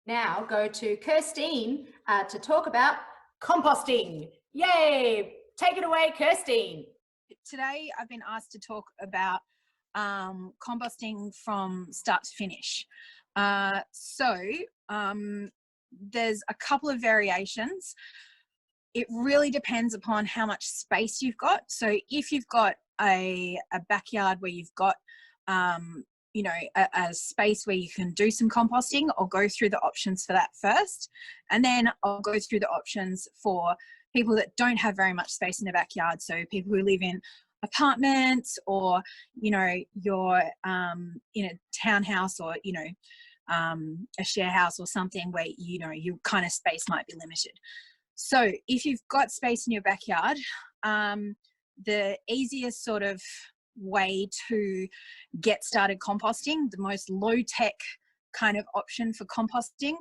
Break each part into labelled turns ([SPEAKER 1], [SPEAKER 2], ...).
[SPEAKER 1] now go to Kirsteen to talk about composting. Yay! Take it away, Kirsteen.
[SPEAKER 2] Today I've been asked to talk about composting from start to finish. There's a couple of variations. It really depends upon how much space you've got. So if you've got a backyard where you've got you know, a space where you can do some composting, I'll go through the options for that first, and then I'll go through the options for people that don't have very much space in their backyard. So people who live in apartments, or you know, you're in a townhouse, or you know, a share house or something where you know your kind of space might be limited. So if you've got space in your backyard, the easiest sort of way to get started composting, the most low-tech kind of option for composting,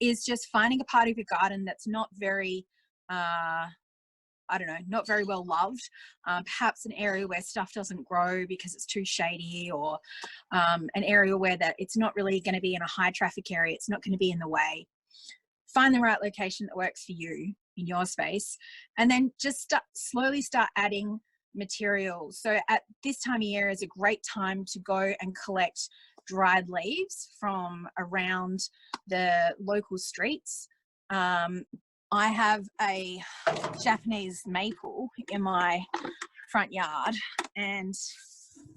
[SPEAKER 2] is just finding a part of your garden that's not very I don't know, not very well loved, perhaps an area where stuff doesn't grow because it's too shady, or an area where that it's not really going to be in a high traffic area, it's not going to be in the way. Find the right location that works for you in your space, and then just slowly start adding materials. So at this time of year is a great time to go and collect dried leaves from around the local streets. I have a Japanese maple in my front yard, and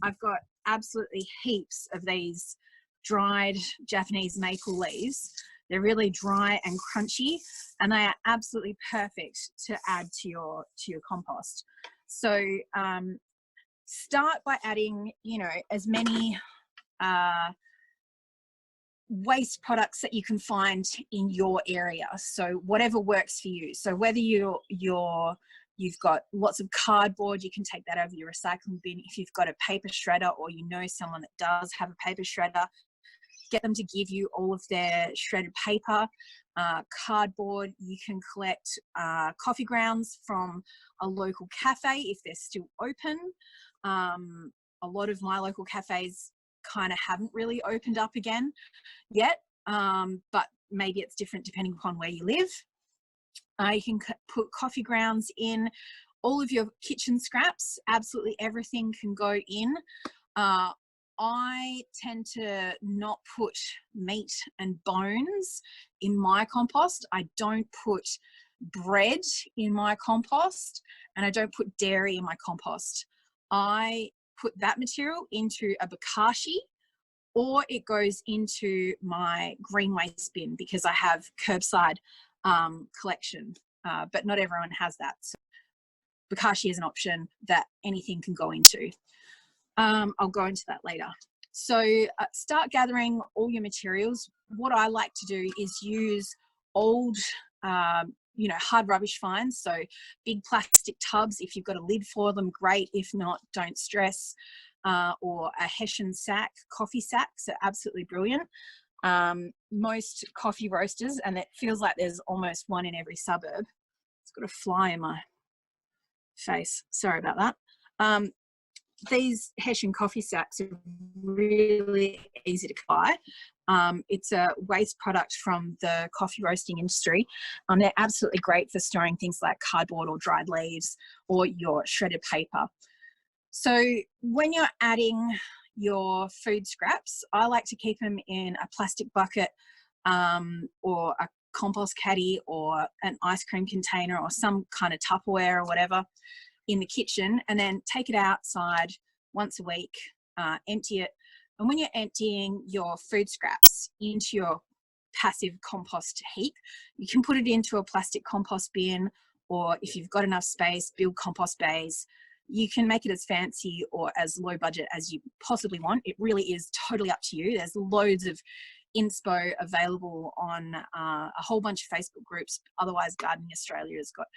[SPEAKER 2] I've got absolutely heaps of these dried Japanese maple leaves. They're really dry and crunchy, and they are absolutely perfect to add to your compost. So start by adding, you know, as many waste products that you can find in your area. So whatever works for you. So whether you've got lots of cardboard, you can take that over your recycling bin. If you've got a paper shredder, or you know someone that does have a paper shredder, get them to give you all of their shredded paper. Cardboard, you can collect coffee grounds from a local cafe if they're still open. A lot of my local cafes kind of haven't really opened up again yet, but maybe it's different depending upon where you live. You can put coffee grounds in. All of your kitchen scraps, absolutely everything can go in. I tend to not put meat and bones in my compost. I don't put bread in my compost, and I don't put dairy in my compost. I put that material into a Bokashi, or it goes into my green waste bin, because I have curbside collection, but not everyone has that. So Bokashi is an option that anything can go into. I'll go into that later. So start gathering all your materials. What I like to do is use old, you know, hard rubbish finds. So big plastic tubs, if you've got a lid for them, great. If not, don't stress. Or a Hessian sack, coffee sacks are absolutely brilliant. Most coffee roasters, and it feels like there's almost one in every suburb. It's got a fly in my face. Sorry about that. These Hessian coffee sacks are really easy to buy. It's a waste product from the coffee roasting industry. They're absolutely great for storing things like cardboard or dried leaves or your shredded paper. So when you're adding your food scraps, I like to keep them in a plastic bucket, or a compost caddy, or an ice cream container, or some kind of Tupperware or whatever in the kitchen, and then take it outside once a week, empty it. And when you're emptying your food scraps into your passive compost heap, you can put it into a plastic compost bin, or if you've got enough space, build compost bays. You can make it as fancy or as low budget as you possibly want. It really is totally up to you. There's loads of inspo available on a whole bunch of Facebook groups. Otherwise, Gardening Australia has got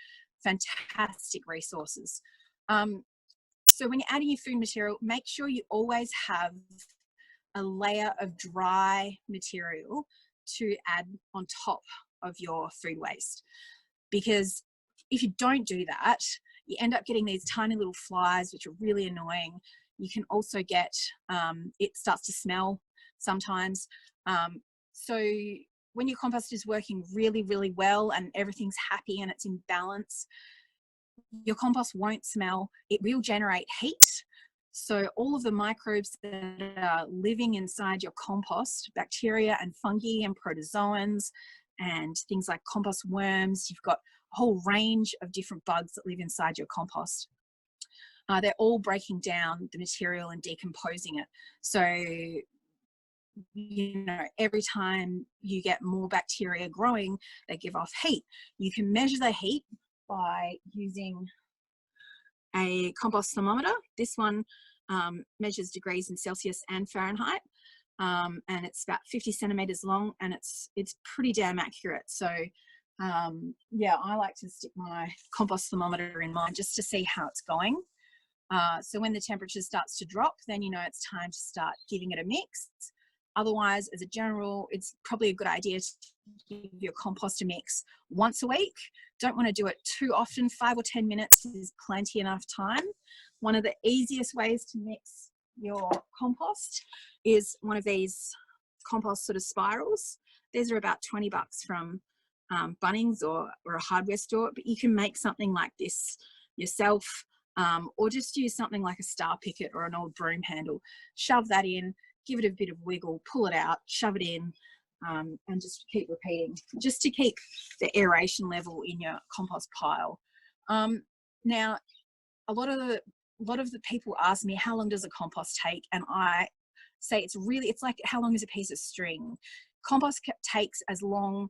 [SPEAKER 2] fantastic resources. So when you're adding your food material, make sure you always have a layer of dry material to add on top of your food waste. Because if you don't do that, you end up getting these tiny little flies, which are really annoying. You can also get, it starts to smell sometimes. So when your compost is working really, really well and everything's happy and it's in balance, your compost won't smell. It will generate heat. So all of the microbes that are living inside your compost, bacteria and fungi and protozoans and things like compost worms, you've got a whole range of different bugs that live inside your compost. They're all breaking down the material and decomposing it. So, you know, every time you get more bacteria growing, they give off heat. You can measure the heat by using a compost thermometer. This one measures degrees in Celsius and Fahrenheit, and it's about 50 centimeters long, and it's pretty damn accurate. So yeah, I like to stick my compost thermometer in mine just to see how it's going. So when the temperature starts to drop, then you know it's time to start giving it a mix. Otherwise, as a general, it's probably a good idea to give your compost a mix once a week. Don't want to do it too often. 5 or 10 minutes is plenty enough time. One of the easiest ways to mix your compost is one of these compost sort of spirals. These are about 20 bucks from Bunnings or a hardware store, but you can make something like this yourself, or just use something like a star picket or an old broom handle. Shove that in, give it a bit of wiggle, pull it out, shove it in, and just keep repeating, just to keep the aeration level in your compost pile. Now, a lot of the people ask me, how long does a compost take? And I say it's like, how long is a piece of string? Compost takes as long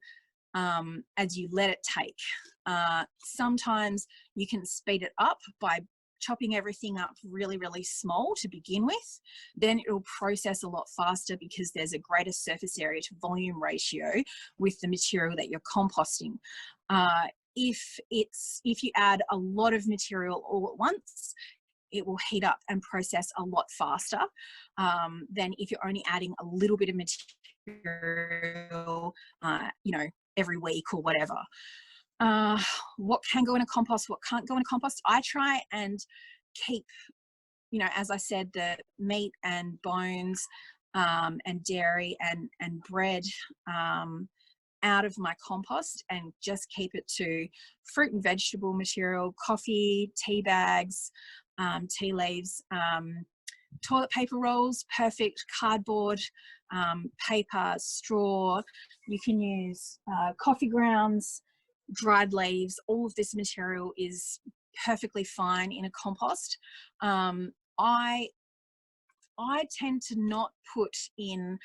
[SPEAKER 2] as you let it take. Sometimes you can speed it up by chopping everything up really, really small to begin with. Then it will process a lot faster because there's a greater surface area to volume ratio with the material that you're composting. If you add a lot of material all at once, it will heat up and process a lot faster than if you're only adding a little bit of material, you know, every week or whatever. What can go in a compost, what can't go in a compost? I try and keep, you know, as I said, the meat and bones and dairy and bread out of my compost, and just keep it to fruit and vegetable material, coffee, tea bags, tea leaves, toilet paper rolls, perfect, cardboard, paper, straw. You can use coffee grounds, dried leaves. All of this material is perfectly fine in a compost. I tend to not put in,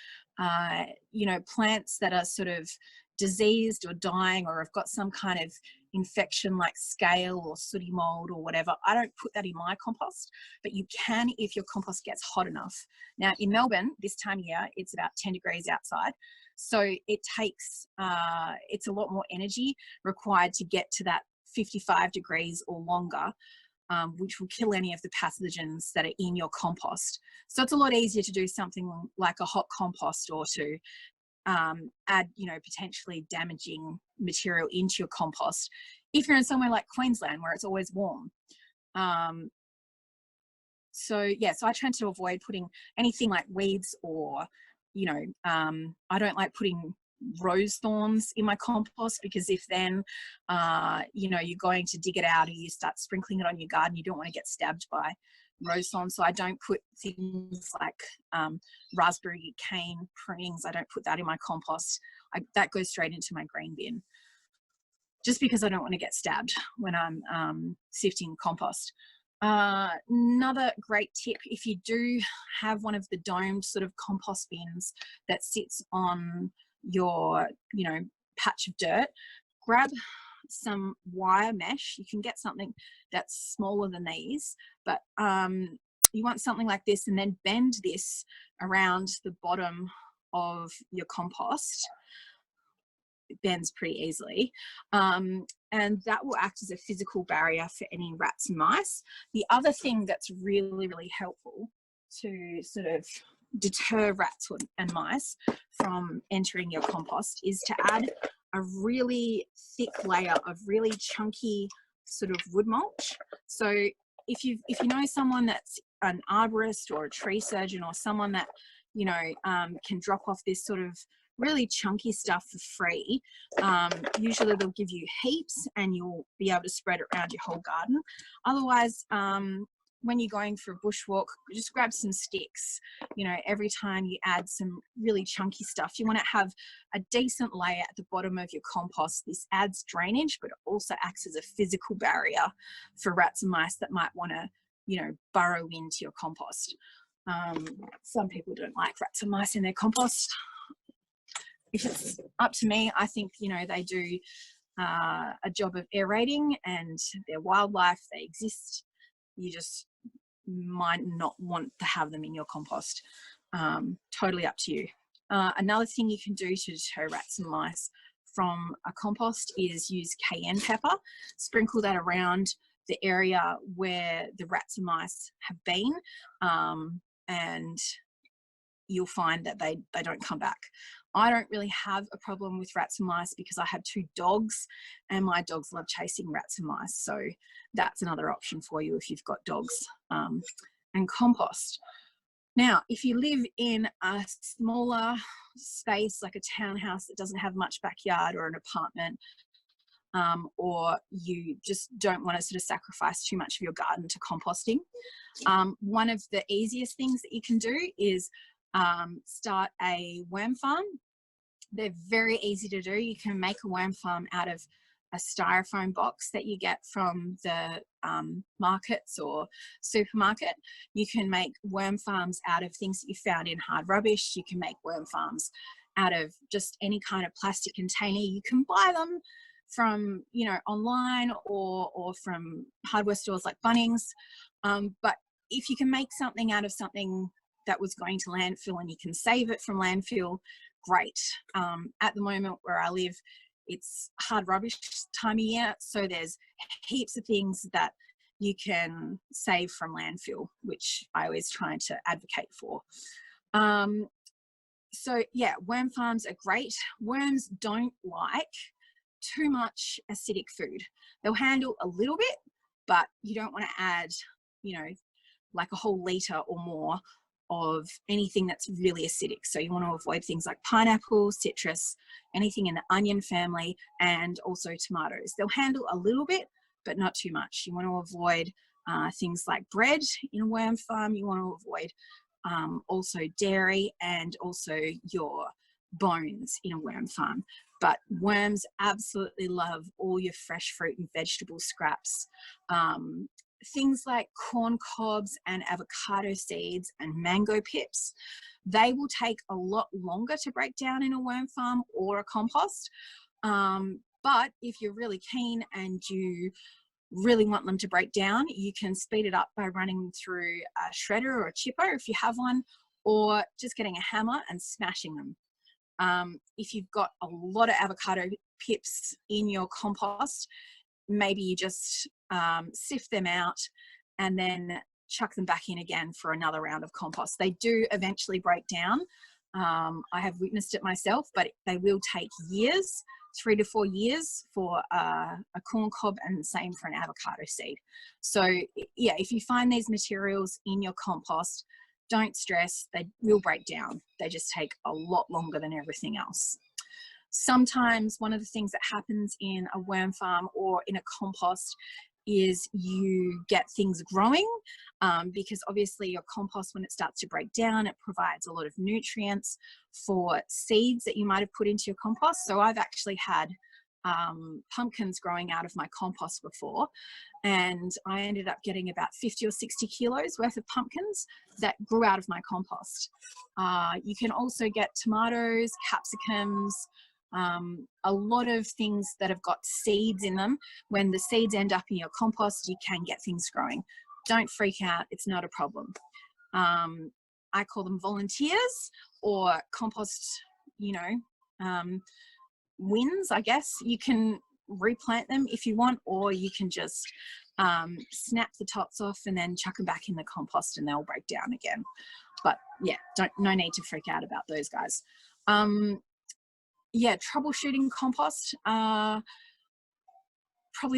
[SPEAKER 2] you know, plants that are sort of diseased or dying or have got some kind of infection like scale or sooty mold or whatever. I don't put that in my compost, but you can if your compost gets hot enough. Now in Melbourne this time of year, it's about 10 degrees outside. So it takes, it's a lot more energy required to get to that 55 degrees or longer, which will kill any of the pathogens that are in your compost. So it's a lot easier to do something like a hot compost, or to add, you know, potentially damaging material into your compost if you're in somewhere like Queensland where it's always warm. So yeah, so I tend to avoid putting anything like weeds, or, you know, I don't like putting rose thorns in my compost, because if then, you know, you're going to dig it out or you start sprinkling it on your garden, you don't want to get stabbed by rose thorns. So I don't put things like raspberry cane prunings. I don't put that in my compost. That goes straight into my green bin, just because I don't want to get stabbed when I'm sifting compost. Another great tip, if you do have one of the domed sort of compost bins that sits on your, you know, patch of dirt, grab some wire mesh. You can get something that's smaller than these, but you want something like this, and then bend this around the bottom of your compost. It bends pretty easily, and that will act as a physical barrier for any rats and mice. The other thing that's really, really helpful to sort of deter rats and mice from entering your compost is to add a really thick layer of really chunky sort of wood mulch. So if you know someone that's an arborist or a tree surgeon, or someone that, you know, can drop off this sort of really chunky stuff for free. Usually they'll give you heaps and you'll be able to spread it around your whole garden. Otherwise, when you're going for a bushwalk, just grab some sticks. You know, every time you add some really chunky stuff, you want to have a decent layer at the bottom of your compost. This adds drainage, but it also acts as a physical barrier for rats and mice that might want to, you know, burrow into your compost. Some people don't like rats and mice in their compost. If it's up to me, I think, you know, they do a job of aerating, and they're wildlife, they exist. You just might not want to have them in your compost. Totally up to you. Another thing you can do to deter rats and mice from a compost is use cayenne pepper. Sprinkle that around the area where the rats and mice have been, and you'll find that they don't come back. I don't really have a problem with rats and mice because I have 2 dogs and my dogs love chasing rats and mice. So that's another option for you if you've got dogs, and compost. Now, if you live in a smaller space like a townhouse that doesn't have much backyard, or an apartment, or you just don't want to sort of sacrifice too much of your garden to composting, one of the easiest things that you can do is start a worm farm. They're very easy to do. You can make a worm farm out of a styrofoam box that you get from the markets or supermarket. You can make worm farms out of things that you found in hard rubbish. You can make worm farms out of just any kind of plastic container. You can buy them from, you know, online or from hardware stores like Bunnings. But if you can make something out of something that was going to landfill and you can save it from landfill, great. At the moment where I live, it's hard rubbish time of year, so there's heaps of things that you can save from landfill, which I always try to advocate for. So yeah, worm farms are great. Worms don't like too much acidic food. They'll handle a little bit, but you don't want to add, you know, like a whole litre or more of anything that's really acidic. So you want to avoid things like pineapple, citrus, anything in the onion family, and also tomatoes. They'll handle a little bit, but not too much. You want to avoid things like bread in a worm farm. You want to avoid also dairy and also your bones in a worm farm. But worms absolutely love all your fresh fruit and vegetable scraps. Things like corn cobs and avocado seeds and mango pips, they will take a lot longer to break down in a worm farm or a compost. But if you're really keen and you really want them to break down, you can speed it up by running them through a shredder or a chipper if you have one, or just getting a hammer and smashing them. If you've got a lot of avocado pips in your compost, maybe you just sift them out and then chuck them back in again for another round of compost. They do eventually break down. I have witnessed it myself, but they will take years, 3 to 4 years for a corn cob, and the same for an avocado seed. So yeah, if you find these materials in your compost, don't stress, they will break down. They just take a lot longer than everything else. Sometimes one of the things that happens in a worm farm or in a compost is you get things growing, because obviously your compost, when it starts to break down, it provides a lot of nutrients for seeds that you might have put into your compost. So I've actually had pumpkins growing out of my compost before, and I ended up getting about 50 or 60 kilos worth of pumpkins that grew out of my compost. You can also get tomatoes, capsicums, a lot of things that have got seeds in them. When the seeds end up in your compost, you can get things growing. Don't freak out, it's not a problem. I call them volunteers, or compost, you know, wins, I guess. You can replant them if you want, or you can just snap the tops off and then chuck them back in the compost and they'll break down again. But yeah, no need to freak out about those guys. Yeah, troubleshooting compost, probably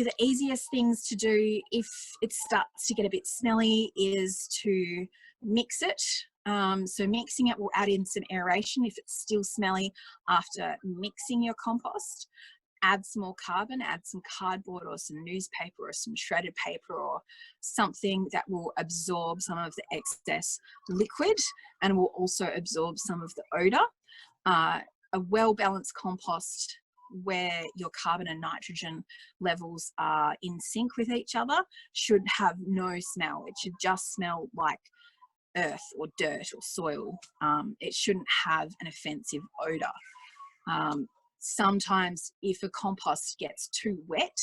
[SPEAKER 2] the easiest things to do if it starts to get a bit smelly is to mix it So mixing it will add in some aeration if it's still smelly after mixing your compost. Add some more carbon, add some cardboard or some newspaper or some shredded paper or something that will absorb some of the excess liquid and will also absorb some of the odor. A well-balanced compost where your carbon and nitrogen levels are in sync with each other should have no smell. It should just smell like earth or dirt or soil. It shouldn't have an offensive odor. Sometimes if a compost gets too wet,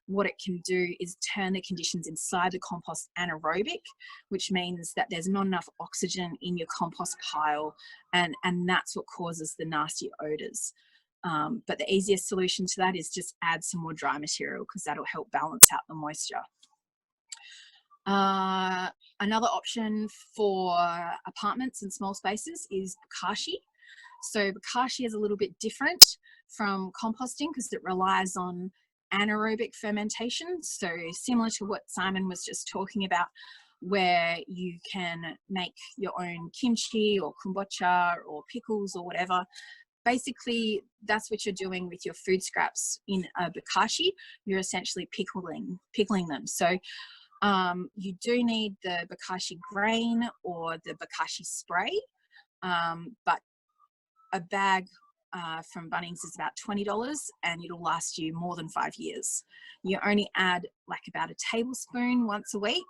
[SPEAKER 2] what it can do is turn the conditions inside the compost anaerobic, which means that there's not enough oxygen in your compost pile, and that's what causes the nasty odors. But the easiest solution to that is just add some more dry material, because that'll help balance out the moisture. Another option for apartments and small spaces is Bokashi. So Bokashi is a little bit different from composting because it relies on anaerobic fermentation. So similar to what Simon was just talking about, where you can make your own kimchi or kombucha or pickles or whatever. Basically, that's what you're doing with your food scraps in a Bokashi. You're essentially pickling them. So you do need the Bokashi grain or the Bokashi spray, but a bag from Bunnings is about $20 and it'll last you more than 5 years. You only add like about a tablespoon once a week,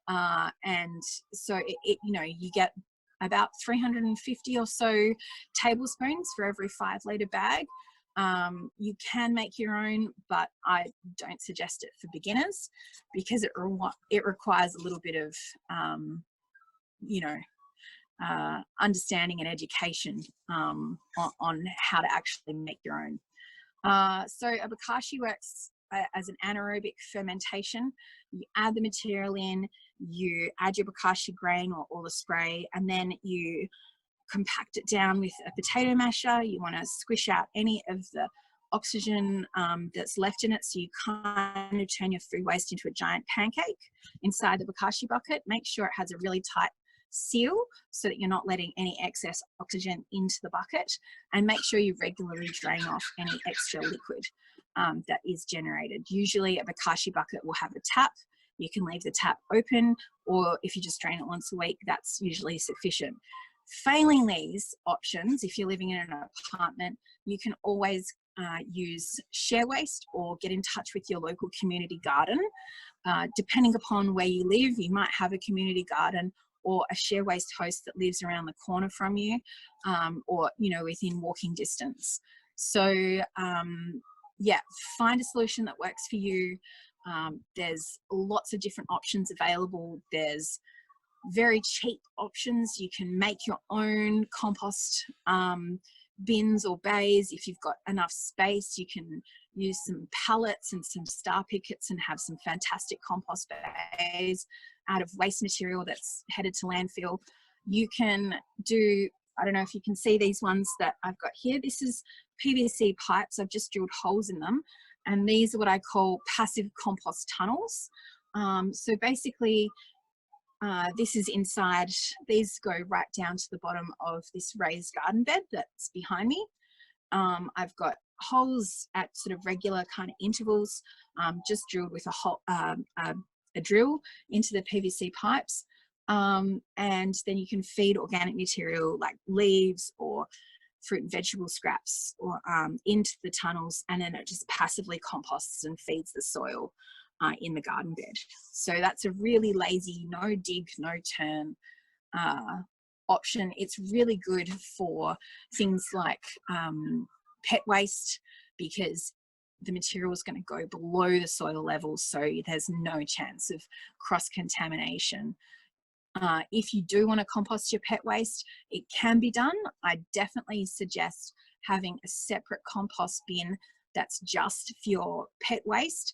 [SPEAKER 2] and so you get about 350 or so tablespoons for every 5 litre bag. You can make your own, but I don't suggest it for beginners because it requires a little bit of understanding and education on how to actually make your own. So a Bokashi works as an anaerobic fermentation. You add the material in, you add your Bokashi grain or the spray, and then you compact it down with a potato masher. You want to squish out any of the oxygen that's left in it, so you kind of turn your food waste into a giant pancake inside the Bokashi bucket. Make sure it has a really tight seal so that you're not letting any excess oxygen into the bucket, and make sure you regularly drain off any extra liquid that is generated. Usually a Bokashi bucket will have a tap. You can leave the tap open, or if you just drain it once a week, that's usually sufficient. Failing these options, if you're living in an apartment, you can always use share waste or get in touch with your local community garden. Depending upon where you live, you might have a community garden or a share waste host that lives around the corner from you, or within walking distance. So yeah, find a solution that works for you. There's lots of different options available. There's very cheap options. You can make your own compost bins or bays. If you've got enough space, you can use some pallets and some star pickets and have some fantastic compost bays out of waste material that's headed to landfill. You can do, I don't know if you can see these ones that I've got here. This is PVC pipes. I've just drilled holes in them, and these are what I call passive compost tunnels. So basically, this is inside, these go right down to the bottom of this raised garden bed that's behind me. I've got holes at sort of regular kind of intervals, just drilled with a drill into the PVC pipes. And then you can feed organic material like leaves or fruit and vegetable scraps or into the tunnels, and then it just passively composts and feeds the soil in the garden bed. So that's a really lazy, no dig, no turn option. It's really good for things like pet waste, because the material is going to go below the soil level, so there's no chance of cross-contamination. If you do want to compost your pet waste, it can be done. I definitely suggest having a separate compost bin that's just for your pet waste,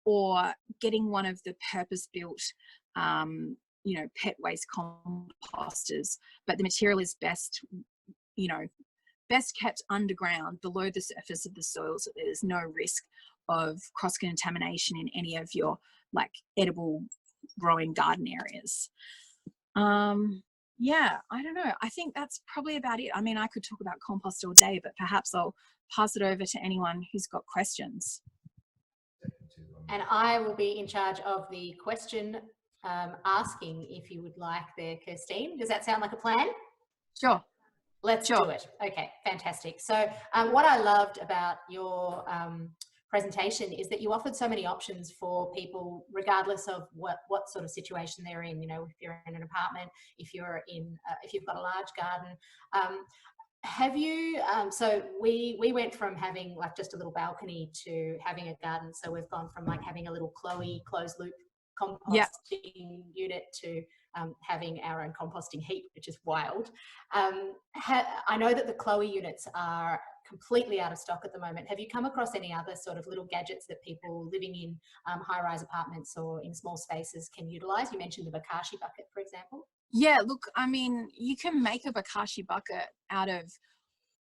[SPEAKER 2] or getting one of the purpose-built pet waste composters. But the material is best kept underground below the surface of the soil, so there's no risk of cross-contamination in any of your like edible growing garden areas. Yeah, I don't know. I think that's probably about it. I mean, I could talk about compost all day, but perhaps I'll pass it over to anyone who's got questions.
[SPEAKER 1] And I will be in charge of the question asking, if you would like there, Kirsteen. Does that sound like a plan?
[SPEAKER 2] Sure.
[SPEAKER 1] Let's do it. Okay, fantastic. So what I loved about your presentation is that you offered so many options for people, regardless of what sort of situation they're in. You know, if you're in an apartment, if you're in, if you've got a large garden. Have you, so we went from having like just a little balcony to having a garden. So we've gone from like having a little Chloe closed loop composting unit to having our own composting heap, which is wild. I know that the Chloe units are completely out of stock at the moment. Have you come across any other sort of little gadgets that people living in high-rise apartments or in small spaces can utilize? You mentioned the Bokashi bucket, for example.
[SPEAKER 2] Yeah, look, I mean, you can make a Bokashi bucket out of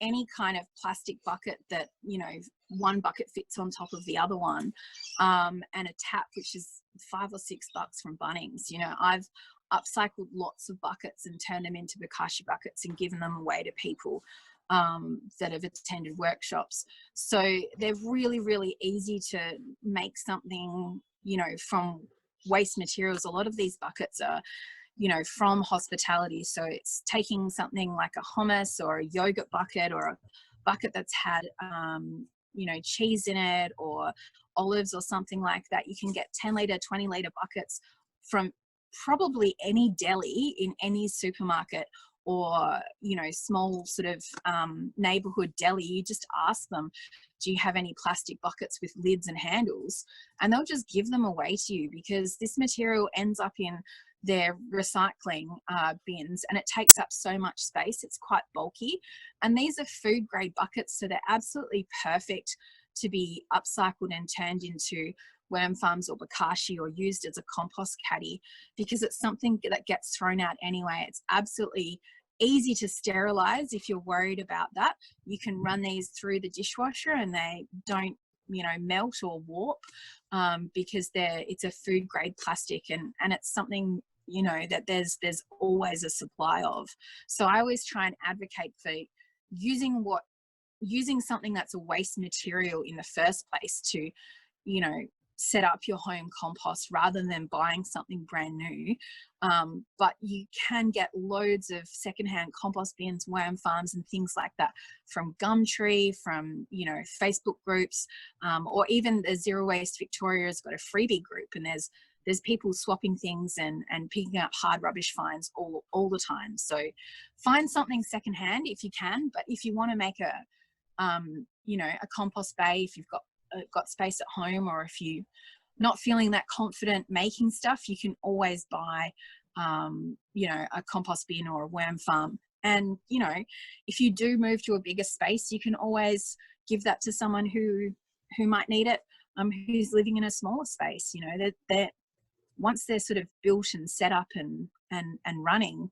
[SPEAKER 2] any kind of plastic bucket that, you know, one bucket fits on top of the other one, and a tap, which is $5 or $6 from Bunnings. You know, I've upcycled lots of buckets and turned them into Bokashi buckets and given them away to people that have attended workshops. So they're really, really easy to make something, you know, from waste materials. A lot of these buckets are, you know, from hospitality. So it's taking something like a hummus or a yogurt bucket or a bucket that's had, you know, cheese in it or olives or something like that. You can get 10-litre, 20-litre buckets from probably any deli in any supermarket or, you know, small sort of neighborhood deli. You just ask them, do you have any plastic buckets with lids and handles? And they'll just give them away to you, because this material ends up in their recycling bins and it takes up so much space. It's quite bulky, and these are food grade buckets, so they're absolutely perfect to be upcycled and turned into worm farms or Bokashi or used as a compost caddy, because it's something that gets thrown out anyway. It's absolutely easy to sterilize. If you're worried about that, you can run these through the dishwasher and they don't, you know, melt or warp, because it's a food grade plastic, and it's something, you know, that there's always a supply of. So I always try and advocate for using something that's a waste material in the first place to, you know, set up your home compost rather than buying something brand new. But you can get loads of secondhand compost bins, worm farms and things like that from Gumtree, from, you know, Facebook groups, or even the Zero Waste Victoria has got a freebie group, and there's people swapping things and picking up hard rubbish finds all the time. So find something secondhand if you can, but if you want to make you know, a compost bay, if you've got space at home, or if you're not feeling that confident making stuff, you can always buy, you know, a compost bin or a worm farm. And, you know, if you do move to a bigger space, you can always give that to someone who might need it, who's living in a smaller space. You know, they're once they're sort of built and set up and running,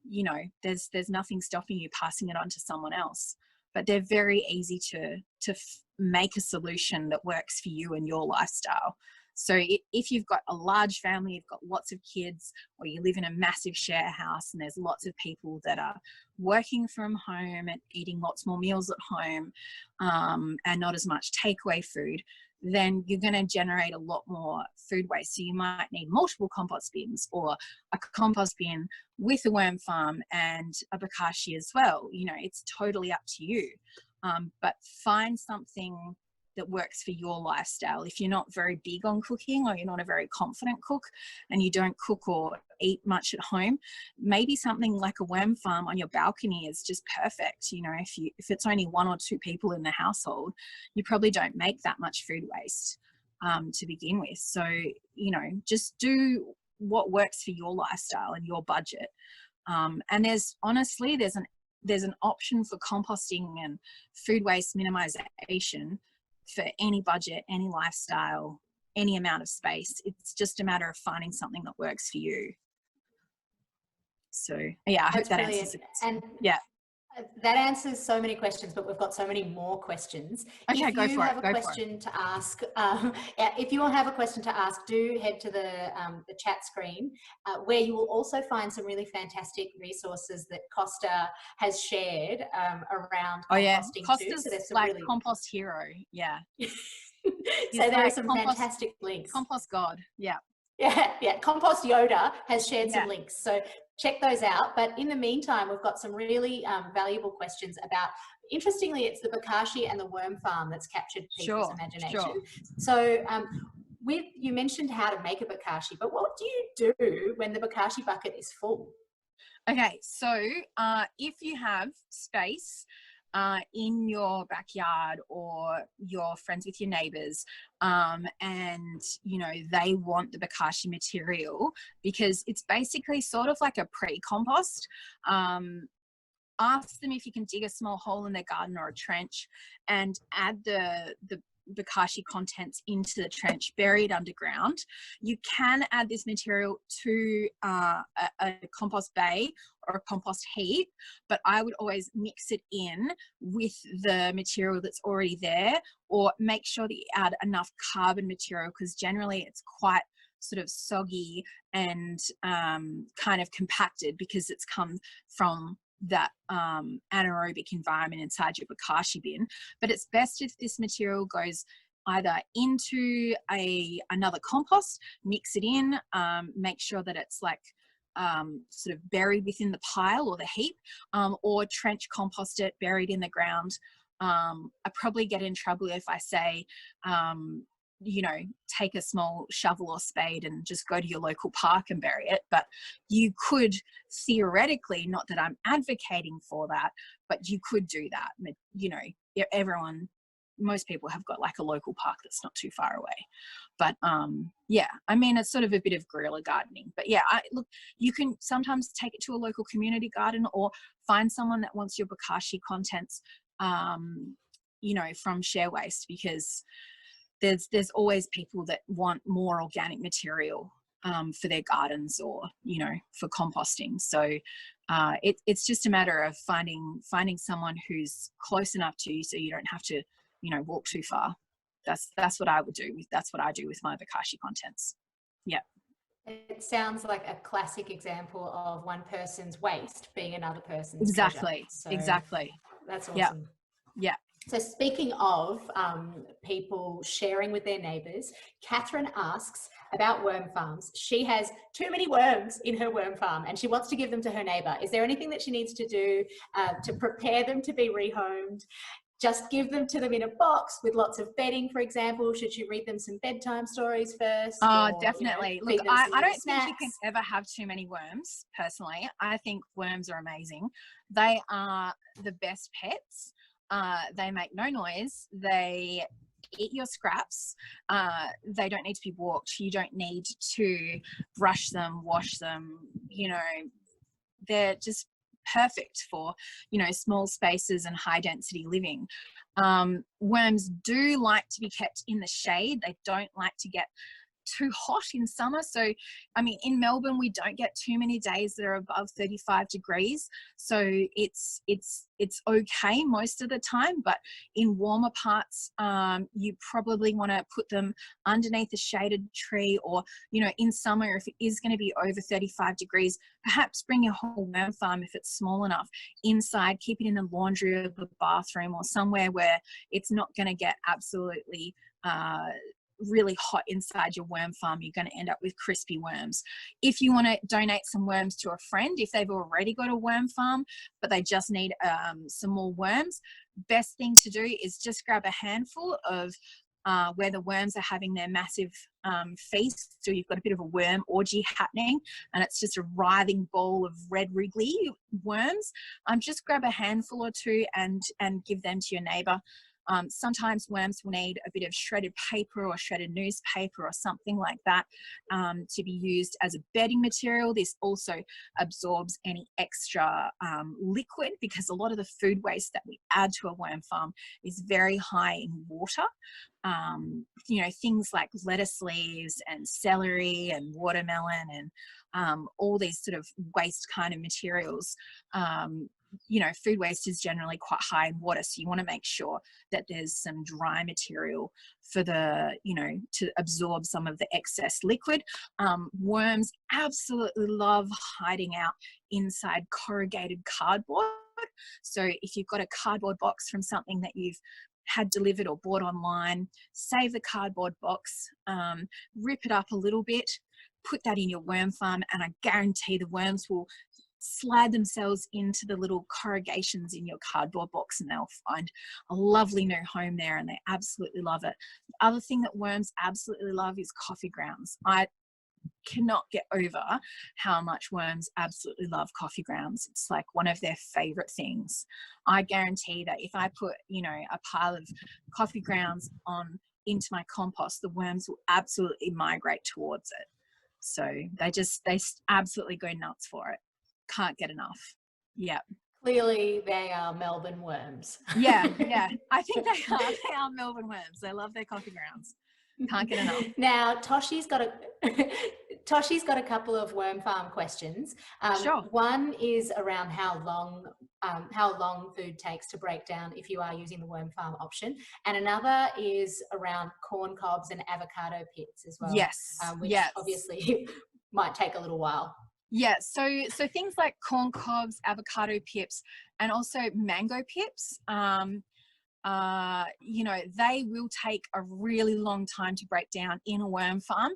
[SPEAKER 2] you know, there's nothing stopping you passing it on to someone else. But they're very easy to make a solution that works for you and your lifestyle. So if you've got a large family, you've got lots of kids, or you live in a massive share house and there's lots of people that are working from home and eating lots more meals at home, and not as much takeaway food, then you're going to generate a lot more food waste. So you might need multiple compost bins, or a compost bin with a worm farm and a Bokashi as well. You know, it's totally up to you. But find something that works for your lifestyle. If you're not very big on cooking, or you're not a very confident cook and you don't cook or eat much at home, maybe something like a worm farm on your balcony is just perfect. You know, if it's only 1 or 2 people in the household, you probably don't make that much food waste to begin with. So, you know, just do what works for your lifestyle and your budget. And there's an option for composting and food waste minimization for any budget, any lifestyle, any amount of space. It's just a matter of finding something that works for you. So yeah, I hope that answers it.
[SPEAKER 1] And
[SPEAKER 2] yeah,
[SPEAKER 1] That answers so many questions, but we've got so many more questions.
[SPEAKER 2] Okay,
[SPEAKER 1] If you have a question to ask, if you have a question to ask, do head to the chat screen, where you will also find some really fantastic resources that Costa has shared around composting too. So there's some
[SPEAKER 2] like
[SPEAKER 1] really
[SPEAKER 2] compost hero, yeah.
[SPEAKER 1] So there are some fantastic links.
[SPEAKER 2] Compost God, yeah.
[SPEAKER 1] Yeah, Compost Yoda has shared some links. So check those out. But in the meantime, we've got some really valuable questions about, interestingly, it's the Bokashi and the worm farm that's captured people's imagination.
[SPEAKER 2] Sure.
[SPEAKER 1] So you mentioned how to make a Bokashi, but what do you do when the Bokashi bucket is full?
[SPEAKER 2] Okay, so if you have space in your backyard, or you're friends with your neighbors, and you know they want the Bokashi material, because it's basically sort of like a pre-compost. Ask them if you can dig a small hole in their garden or a trench and add the Bokashi contents into the trench, buried underground. You can add this material to a compost bay or a compost heap, but I would always mix it in with the material that's already there, or make sure that you add enough carbon material, because generally it's quite sort of soggy and kind of compacted, because it's come from that anaerobic environment inside your Bokashi bin. But it's best if this material goes either into another compost, mix it in, make sure that it's like sort of buried within the pile or the heap, or trench compost it, buried in the ground. I probably get in trouble if I say, you know, take a small shovel or spade and just go to your local park and bury it. But you could theoretically, not that I'm advocating for that, but you could do that. You know, most people have got like a local park that's not too far away. But yeah, I mean, it's sort of a bit of guerrilla gardening. But yeah, look, you can sometimes take it to a local community garden, or find someone that wants your Bokashi contents, you know, from share waste, because there's always people that want more organic material for their gardens, or, you know, for composting. So it's just a matter of finding someone who's close enough to you so you don't have to, you know, walk too far. That's what I would do. That's what I do with my Bokashi contents. Yeah.
[SPEAKER 1] It sounds like a classic example of one person's waste being another person's
[SPEAKER 2] Exactly.
[SPEAKER 1] So
[SPEAKER 2] exactly.
[SPEAKER 1] That's awesome.
[SPEAKER 2] Yeah.
[SPEAKER 1] So speaking of people sharing with their neighbours, Catherine asks about worm farms. She has too many worms in her worm farm and she wants to give them to her neighbour. Is there anything that she needs to do to prepare them to be rehomed? Just give them to them in a box with lots of bedding, for example? Should you read them some bedtime stories first?
[SPEAKER 2] Oh, definitely.
[SPEAKER 1] You know,
[SPEAKER 2] look, I don't think you can ever have too many worms, personally. I think worms are amazing. They are the best pets. They make no noise. They eat your scraps. They don't need to be walked. You don't need to brush them, wash them. You know, they're just perfect for, you know, small spaces and high density living. Worms do like to be kept in the shade. They don't like to get too hot in summer. So, I mean, in Melbourne, we don't get too many days that are above 35 degrees. So it's okay most of the time, but in warmer parts, you probably want to put them underneath a shaded tree, or, you know, in summer, if it is going to be over 35 degrees, perhaps bring your whole worm farm, if it's small enough, inside, keep it in the laundry or the bathroom, or somewhere where it's not going to get absolutely really hot inside your worm farm. You're going to end up with crispy worms. If you want to donate some worms to a friend, if they've already got a worm farm but they just need some more worms, best thing to do is just grab a handful of where the worms are having their massive feast. So you've got a bit of a worm orgy happening and it's just a writhing ball of red wriggly worms. Just grab a handful or two and give them to your neighbour. Sometimes worms will need a bit of shredded paper or shredded newspaper or something like that to be used as a bedding material. This also absorbs any extra liquid, because a lot of the food waste that we add to a worm farm is very high in water. You know, things like lettuce leaves and celery and watermelon and all these sort of waste kind of materials you know, food waste is generally quite high in water, so you want to make sure that there's some dry material for the, you know, to absorb some of the excess liquid. Worms absolutely love hiding out inside corrugated cardboard. So if you've got a cardboard box from something that you've had delivered or bought online, save the cardboard box, rip it up a little bit, put that in your worm farm, and I guarantee the worms will slide themselves into the little corrugations in your cardboard box, and they'll find a lovely new home there, and they absolutely love it. The other thing that worms absolutely love is coffee grounds. I cannot get over how much worms absolutely love coffee grounds. It's like one of their favorite things. I guarantee that if I put, you know, a pile of coffee grounds on into my compost, the worms will absolutely migrate towards it. So they absolutely go nuts for it. Can't get enough. Yeah.
[SPEAKER 1] Clearly they are Melbourne worms.
[SPEAKER 2] Yeah. I think they are Melbourne worms. They love their coffee grounds. Can't get enough.
[SPEAKER 1] Now Toshi's got a couple of worm farm questions.
[SPEAKER 2] Sure.
[SPEAKER 1] One is around how long food takes to break down if you are using the worm farm option, and another is around corn cobs and avocado pits as well.
[SPEAKER 2] Yes.
[SPEAKER 1] Which obviously might take a little while.
[SPEAKER 2] Yeah, so things like corn cobs, avocado pips, and also mango pips, you know, they will take a really long time to break down in a worm farm.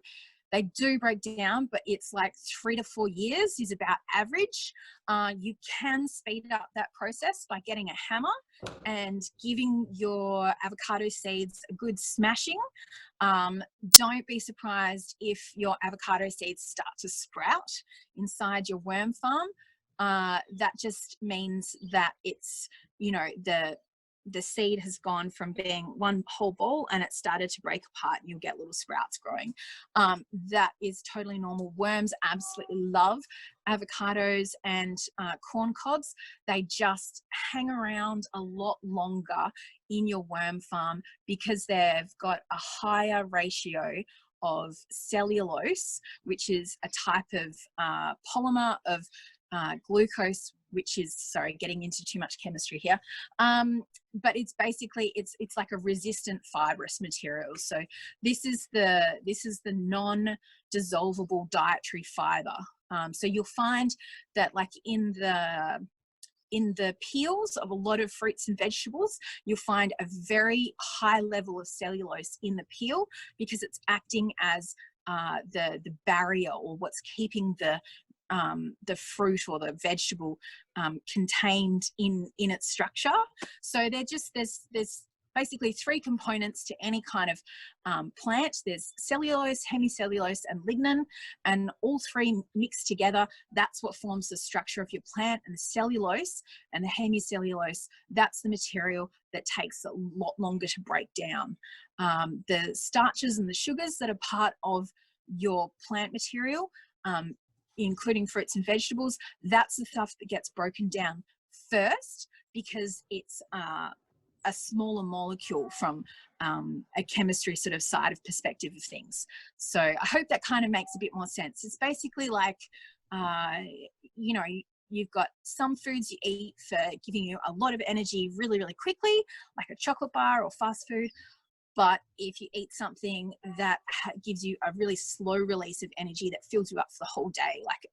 [SPEAKER 2] They do break down, but it's like 3 to 4 years is about average. You can speed up that process by getting a hammer and giving your avocado seeds a good smashing. Don't be surprised if your avocado seeds start to sprout inside your worm farm. That just means that it's, you know, the seed has gone from being one whole ball and it started to break apart, and you'll get little sprouts growing. That is totally normal. Worms absolutely love avocados and corn cobs. They just hang around a lot longer in your worm farm because they've got a higher ratio of cellulose, which is a type of polymer of glucose, which is, sorry, getting into too much chemistry here, but it's basically it's like a resistant fibrous material. So this is the non-dissolvable dietary fiber. So you'll find that, like in the peels of a lot of fruits and vegetables, you'll find a very high level of cellulose in the peel because it's acting as the barrier, or what's keeping the fruit or the vegetable contained in its structure. So there's basically 3 components to any kind of plant. There's cellulose, hemicellulose, and lignin, and all 3 mixed together, that's what forms the structure of your plant. And the cellulose and the hemicellulose, that's the material that takes a lot longer to break down. The starches and the sugars that are part of your plant material, including fruits and vegetables, that's the stuff that gets broken down first because it's a smaller molecule from a chemistry sort of side of perspective of things. So I hope that kind of makes a bit more sense. It's basically like, you know, you've got some foods you eat for giving you a lot of energy really, really quickly, like a chocolate bar or fast food. But if you eat something that gives you a really slow release of energy that fills you up for the whole day, like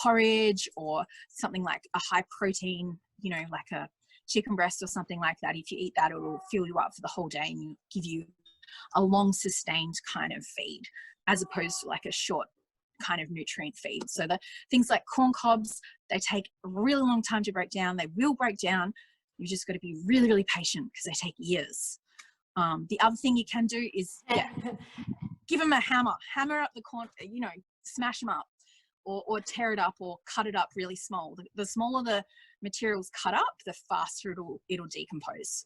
[SPEAKER 2] porridge or something like a high protein, you know, like a chicken breast or something like that, if you eat that, it will fill you up for the whole day and give you a long sustained kind of feed, as opposed to like a short kind of nutrient feed. So the things like corn cobs, they take a really long time to break down. They will break down. You've just got to be really, really patient because they take years. The other thing you can do is give them a hammer up the corn, you know, smash them up, or tear it up or cut it up really small. The smaller the materials cut up, the faster it'll decompose.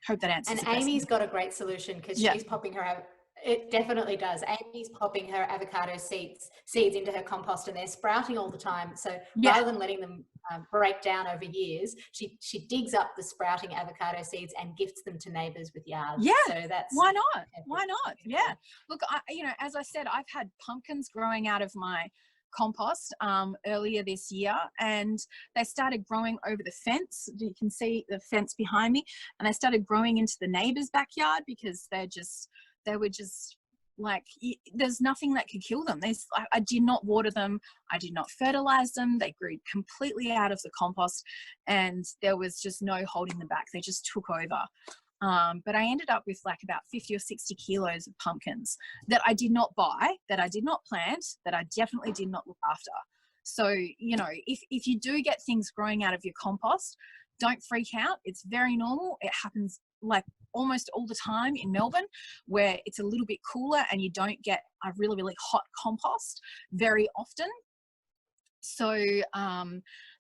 [SPEAKER 2] Hope that answers.
[SPEAKER 1] And Amy's got a great solution because she's popping her. It definitely does. Amy's popping her avocado seeds into her compost, and they're sprouting all the time. So rather than letting them break down over years, she digs up the sprouting avocado seeds and gifts them to neighbours with yards.
[SPEAKER 2] Yeah,
[SPEAKER 1] so that's
[SPEAKER 2] why not? Why not? Yeah. Look, you know, as I said, I've had pumpkins growing out of my compost earlier this year, and they started growing over the fence. You can see the fence behind me, and they started growing into the neighbor's backyard because they were just like, there's nothing that could kill them. I did not water them. I did not fertilize them. They grew completely out of the compost, and there was just no holding them back. They just took over. But I ended up with like about 50 or 60 kilos of pumpkins that I did not buy, that I did not plant, that I definitely did not look after. So, you know, if you do get things growing out of your compost, don't freak out. It's very normal. It happens like almost all the time in Melbourne, where it's a little bit cooler and you don't get a really, really hot compost very often. So,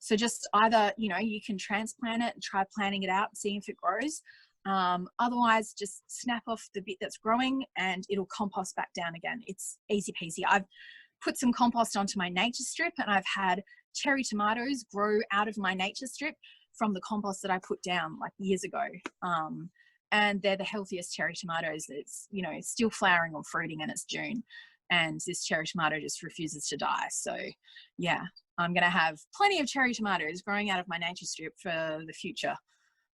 [SPEAKER 2] so just either, you know, you can transplant it and try planting it out and see if it grows. Otherwise, just snap off the bit that's growing and it'll compost back down again. It's easy peasy. I've put some compost onto my nature strip, and I've had cherry tomatoes grow out of my nature strip from the compost that I put down like years ago. And they're the healthiest cherry tomatoes. It's, you know, still flowering or fruiting, and it's June, and this cherry tomato just refuses to die. So yeah, I'm going to have plenty of cherry tomatoes growing out of my nature strip for the future.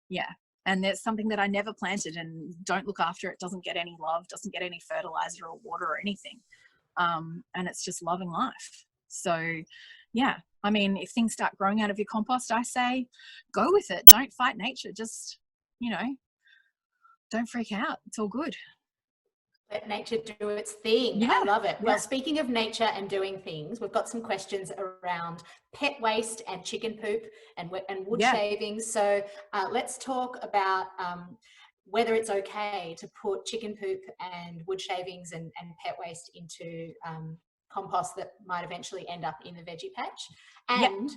[SPEAKER 2] Yeah. And there's something that I never planted and don't look after. It doesn't get any love, doesn't get any fertilizer or water or anything. And it's just loving life. So yeah, I mean, if things start growing out of your compost, I say go with it. Don't fight nature. Just, you know, don't freak out. It's all good.
[SPEAKER 1] Let nature do its thing.
[SPEAKER 2] Yeah,
[SPEAKER 1] I love it.
[SPEAKER 2] yeah.
[SPEAKER 1] Well, speaking of nature and doing things, we've got some questions around pet waste and chicken poop and wood shavings. So let's talk about whether it's okay to put chicken poop and wood shavings and pet waste into compost that might eventually end up in the veggie patch. And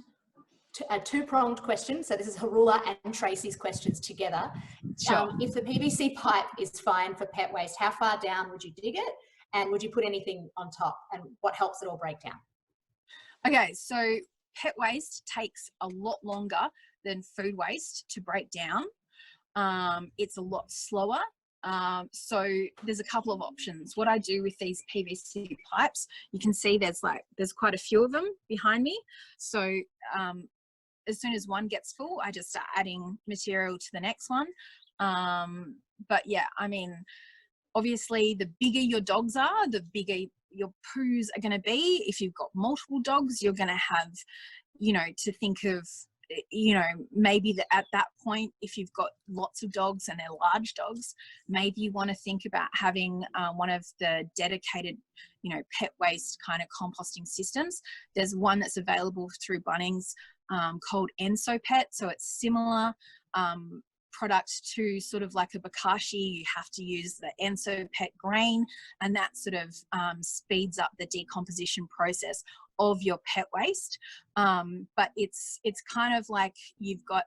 [SPEAKER 1] a two-pronged question. So this is Harula and Tracy's questions together.
[SPEAKER 2] Sure.
[SPEAKER 1] If the PVC pipe is fine for pet waste, how far down would you dig it? And would you put anything on top? And what helps it all break down?
[SPEAKER 2] Okay, so pet waste takes a lot longer than food waste to break down. It's a lot slower. So there's a couple of options. What I do with these PVC pipes, you can see there's quite a few of them behind me. So as soon as one gets full, I just start adding material to the next one. But yeah, I mean, obviously the bigger your dogs are, the bigger your poos are going to be. If you've got multiple dogs, you're going to have, you know, to think of, you know, maybe at that point, if you've got lots of dogs and they're large dogs, maybe you want to think about having one of the dedicated, you know, pet waste kind of composting systems. There's one that's available through Bunnings called Enso Pet. So it's similar product to sort of like a Bokashi. You have to use the Enso Pet grain, and that sort of speeds up the decomposition process of your pet waste. But it's kind of like you've got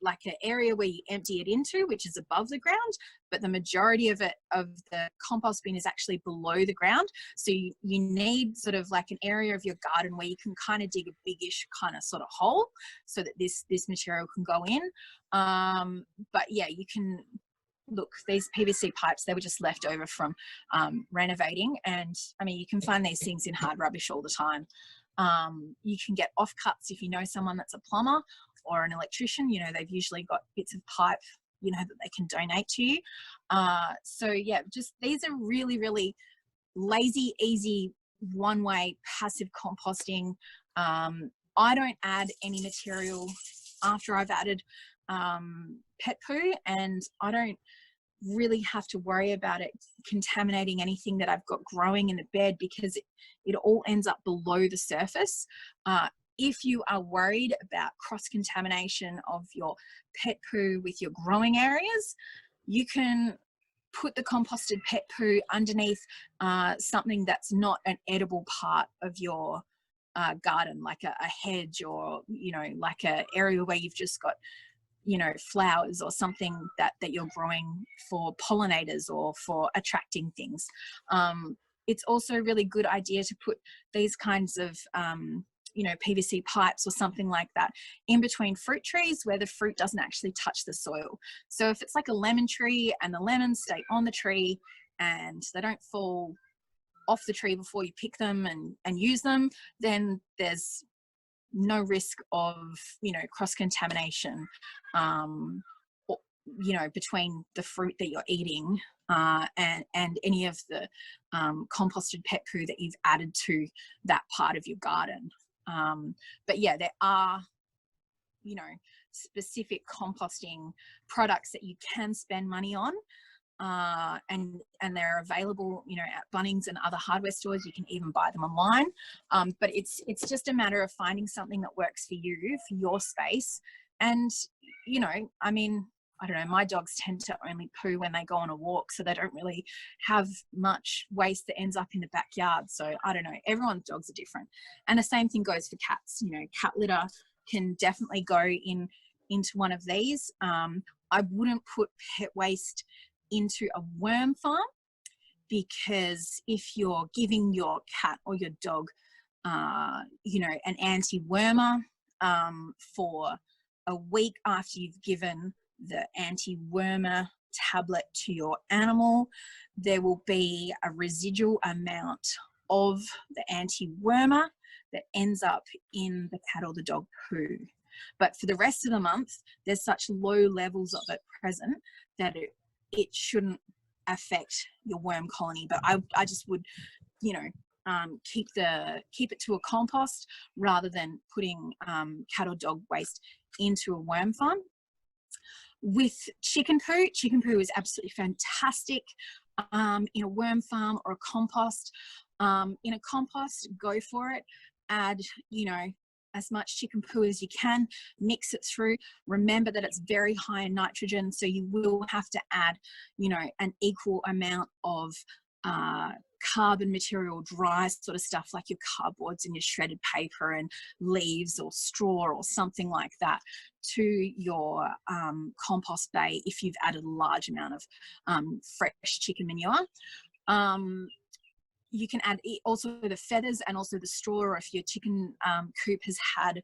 [SPEAKER 2] like an area where you empty it into, which is above the ground, but the majority of the compost bin is actually below the ground. So you need sort of like an area of your garden where you can kind of dig a biggish kind of sort of hole so that this material can go in. But yeah, you can look, these PVC pipes, they were just left over from renovating, and I mean, you can find these things in hard rubbish all the time. You can get offcuts if you know someone that's a plumber or an electrician. You know, they've usually got bits of pipe, you know, that they can donate to you. So yeah, just these are really, really lazy, easy, one-way passive composting. I don't add any material after I've added pet poo, and I don't really have to worry about it contaminating anything that I've got growing in the bed, because it all ends up below the surface. If you are worried about cross-contamination of your pet poo with your growing areas, you can put the composted pet poo underneath something that's not an edible part of your garden, like a hedge, or, you know, like an area where you've just got, you know, flowers or something that you're growing for pollinators or for attracting things. It's also a really good idea to put these kinds of you know, PVC pipes or something like that in between fruit trees where the fruit doesn't actually touch the soil. So if it's like a lemon tree and the lemons stay on the tree and they don't fall off the tree before you pick them and use them, then there's no risk of, you know, cross-contamination, you know, between the fruit that you're eating and any of the composted pet poo that you've added to that part of your garden. But yeah, there are, you know, specific composting products that you can spend money on, and they're available, you know, at Bunnings and other hardware stores. You can even buy them online, but it's just a matter of finding something that works for you, for your space. And, you know, I mean, I don't know, my dogs tend to only poo when they go on a walk, so they don't really have much waste that ends up in the backyard. So I don't know, everyone's dogs are different. And the same thing goes for cats. You know, cat litter can definitely go into one of these. I wouldn't put pet waste into a worm farm, because if you're giving your cat or your dog, you know, an anti-wormer for a week after you've given the anti-wormer tablet to your animal, there will be a residual amount of the anti-wormer that ends up in the cat or the dog poo. But for the rest of the month, there's such low levels of it present that it shouldn't affect your worm colony. But I just would, you know, keep it to a compost rather than putting cat or dog waste into a worm farm. With chicken poo is absolutely fantastic in a worm farm or a compost. In a compost, go for it. Add, you know, as much chicken poo as you can, mix it through. Remember that it's very high in nitrogen, so you will have to add, you know, an equal amount of carbon material, dry sort of stuff like your cardboards and your shredded paper and leaves or straw or something like that to your compost bay if you've added a large amount of fresh chicken manure. You can add also the feathers and also the straw, or if your chicken coop has had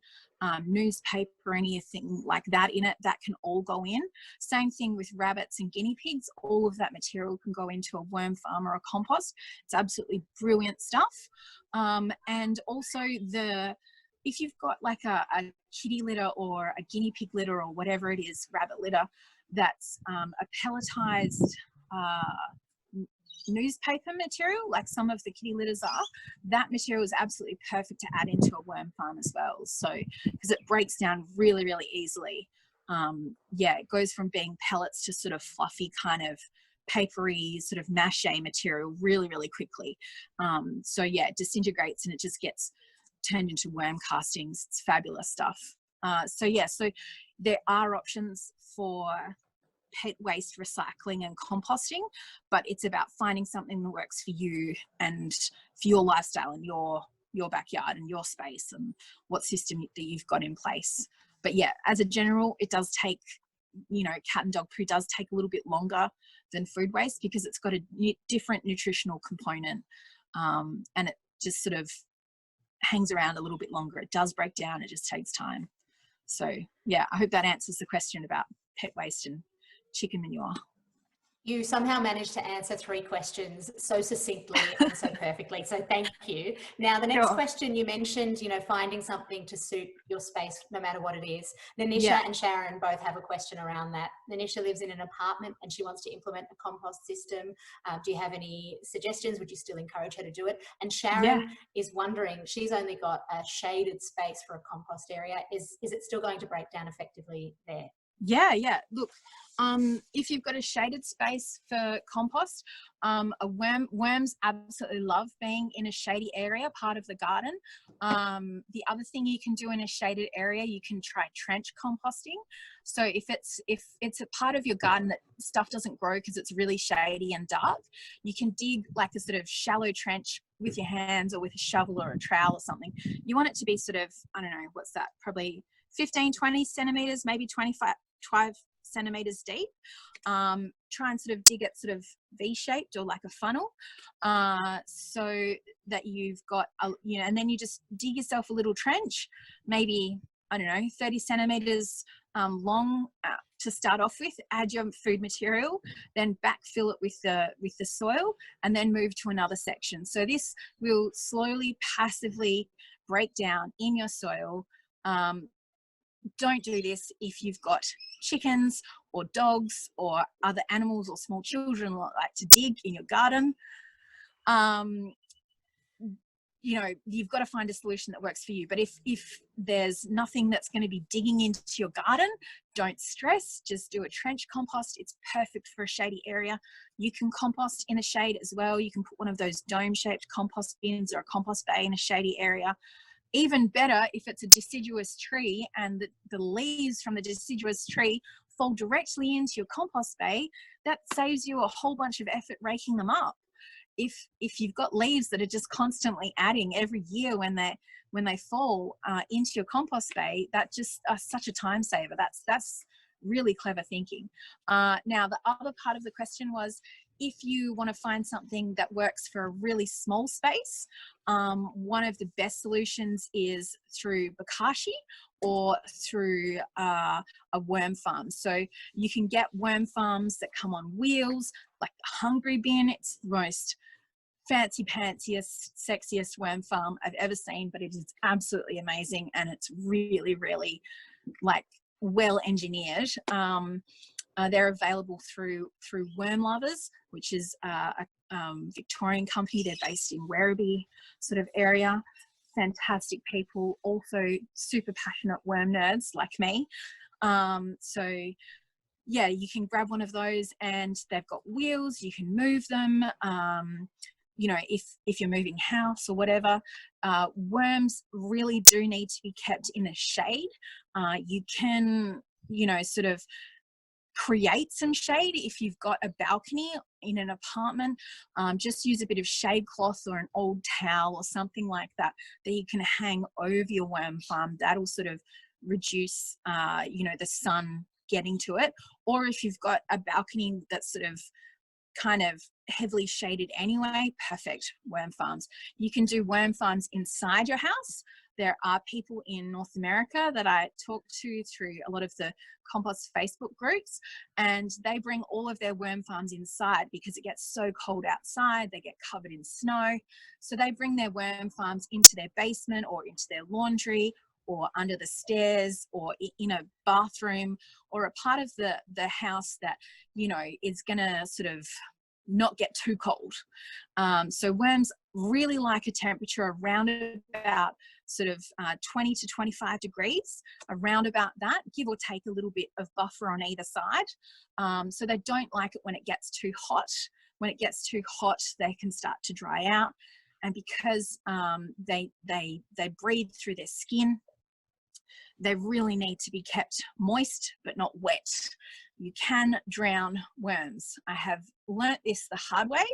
[SPEAKER 2] newspaper or anything like that in it, that can all go in. Same thing with rabbits and guinea pigs. All of that material can go into a worm farm or a compost. It's absolutely brilliant stuff. And also if you've got like a kitty litter or a guinea pig litter or whatever it is, rabbit litter, that's a pelletized newspaper material, like some of the kitty litters are, that material is absolutely perfect to add into a worm farm as well. So, because it breaks down really, really easily. Yeah, it goes from being pellets to sort of fluffy kind of papery sort of mache material really, really quickly. So yeah, it disintegrates and it just gets turned into worm castings. It's fabulous stuff. So yeah, so there are options for pet waste recycling and composting, but it's about finding something that works for you and for your lifestyle and your backyard and your space and what system that you've got in place. But yeah, as a general, it does take, you know, cat and dog poo does take a little bit longer than food waste because it's got a different nutritional component, and it just sort of hangs around a little bit longer. It does break down, it just takes time. So yeah, I hope that answers the question about pet waste and chicken manure.
[SPEAKER 1] You somehow managed to answer 3 questions so succinctly and so perfectly. So thank you. Now, the next question, you mentioned, you know, finding something to suit your space, no matter what it is. Nanisha and Sharon both have a question around that. Nanisha lives in an apartment and she wants to implement a compost system. Do you have any suggestions? Would you still encourage her to do it? And Sharon is wondering, she's only got a shaded space for a compost area. Is it still going to break down effectively there?
[SPEAKER 2] Yeah. Look, if you've got a shaded space for compost, worms absolutely love being in a shady area, part of the garden. The other thing you can do in a shaded area, you can try trench composting. So if it's a part of your garden that stuff doesn't grow because it's really shady and dark, you can dig like a sort of shallow trench with your hands or with a shovel or a trowel or something. You want it to be sort of, I don't know, what's that, probably 15, 20 centimeters, maybe 25 centimeters deep. Try and sort of dig it sort of V-shaped or like a funnel, so that you've got you know, and then you just dig yourself a little trench, maybe, I don't know, 30 centimeters long to start off with. Add your food material, then backfill it with the soil, and then move to another section. So this will slowly, passively break down in your soil. Don't do this if you've got chickens or dogs or other animals or small children that like to dig in your garden. You know, you've got to find a solution that works for you. But if there's nothing that's going to be digging into your garden, don't stress. Just do a trench compost. It's perfect for a shady area. You can compost in a shade as well. You can put one of those dome-shaped compost bins or a compost bay in a shady area. Even better if it's a deciduous tree and the leaves from the deciduous tree fall directly into your compost bay. That saves you a whole bunch of effort raking them up. If you've got leaves that are just constantly adding every year when they fall into your compost bay, that just such a time saver. That's really clever thinking. Now the other part of the question was, if you want to find something that works for a really small space, one of the best solutions is through Bokashi or through a worm farm. So you can get worm farms that come on wheels, like the Hungry Bin. It's the most fancy pantsiest, sexiest worm farm I've ever seen, but it is absolutely amazing, and it's really, really like well engineered. They're available through Worm Lovers, which is a Victorian company. They're based in Werribee sort of area. Fantastic people, also super passionate worm nerds like me. So yeah, you can grab one of those, and they've got wheels. You can move them. You know, if you're moving house or whatever, worms really do need to be kept in the shade. You can, you know, sort of create some shade if you've got a balcony in an apartment. Just use a bit of shade cloth or an old towel or something like that you can hang over your worm farm. That'll sort of reduce, you know, the sun getting to it. Or if you've got a balcony that's sort of kind of heavily shaded anyway, perfect worm farms. You can do worm farms inside your house. There are people in North America that I talk to through a lot of the compost Facebook groups, and they bring all of their worm farms inside because it gets so cold outside. They get covered in snow. So they bring their worm farms into their basement or into their laundry or under the stairs or in a bathroom or a part of the house that, you know, is going to sort of not get too cold. So worms really like a temperature around about sort of 20 to 25 degrees, around about that, give or take a little bit of buffer on either side. So they don't like it when it gets too hot. When it gets too hot, they can start to dry out. And because they breathe through their skin, they really need to be kept moist but not wet. You can drown worms. I have learnt this the hard way.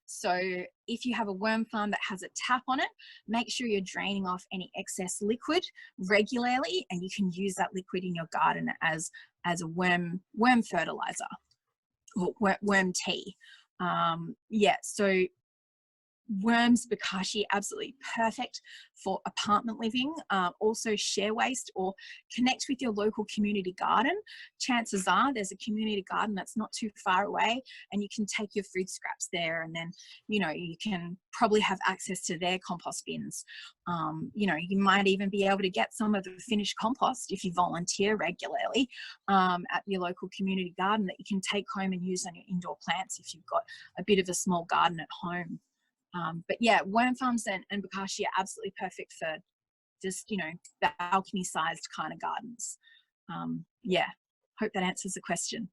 [SPEAKER 2] So if you have a worm farm that has a tap on it, make sure you're draining off any excess liquid regularly, and you can use that liquid in your garden as a worm fertilizer or worm tea. Yeah, so worms, Bokashi, absolutely perfect for apartment living. Also share waste or connect with your local community garden. Chances are there's a community garden that's not too far away, and you can take your food scraps there, and then, you know, you can probably have access to their compost bins. You know, you might even be able to get some of the finished compost if you volunteer regularly at your local community garden that you can take home and use on your indoor plants if you've got a bit of a small garden at home. But yeah, worm farms and Bokashi are absolutely perfect for just, you know, balcony sized kind of gardens. Yeah, hope that answers the question.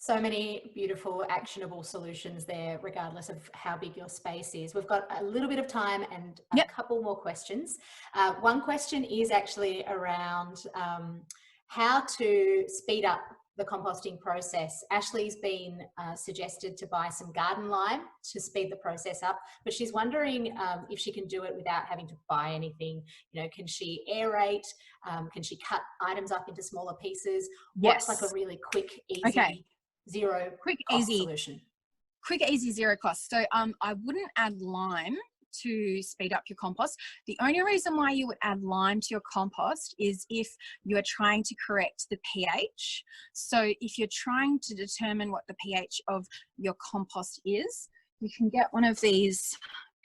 [SPEAKER 1] So many beautiful, actionable solutions there, regardless of how big your space is. We've got a little bit of time and a couple more questions. One question is actually around how to speed up the composting process. Ashley's been suggested to buy some garden lime to speed the process up, but she's wondering if she can do it without having to buy anything. You know, can she aerate? Can she cut items up into smaller pieces? What's like a really quick, easy, zero cost solution?
[SPEAKER 2] Quick, easy, zero cost. So I wouldn't add lime to speed up your compost. The only reason why you would add lime to your compost is if you are trying to correct the pH. So if you're trying to determine what the pH of your compost is, you can get one of these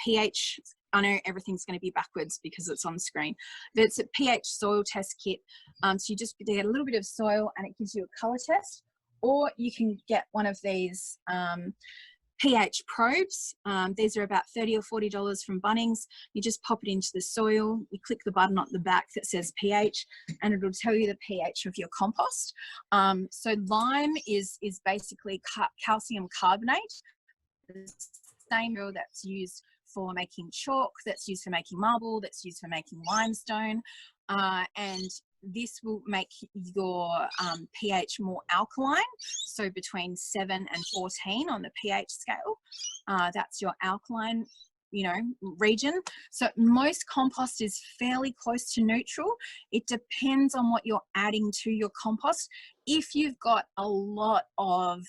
[SPEAKER 2] pH, I know everything's going to be backwards because it's on the screen, but it's a pH soil test kit. So you just get a little bit of soil and it gives you a color test, or you can get one of these pH probes. These are about $30 or $40 from Bunnings. You just pop it into the soil, you click the button on the back that says pH, and it'll tell you the pH of your compost. So lime is basically calcium carbonate, the same material that's used for making chalk, that's used for making marble, that's used for making limestone, and this will make your pH more alkaline, so between 7 and 14 on the pH scale. That's your alkaline, you know, region. So most compost is fairly close to neutral. It depends on what you're adding to your compost. If you've got a lot of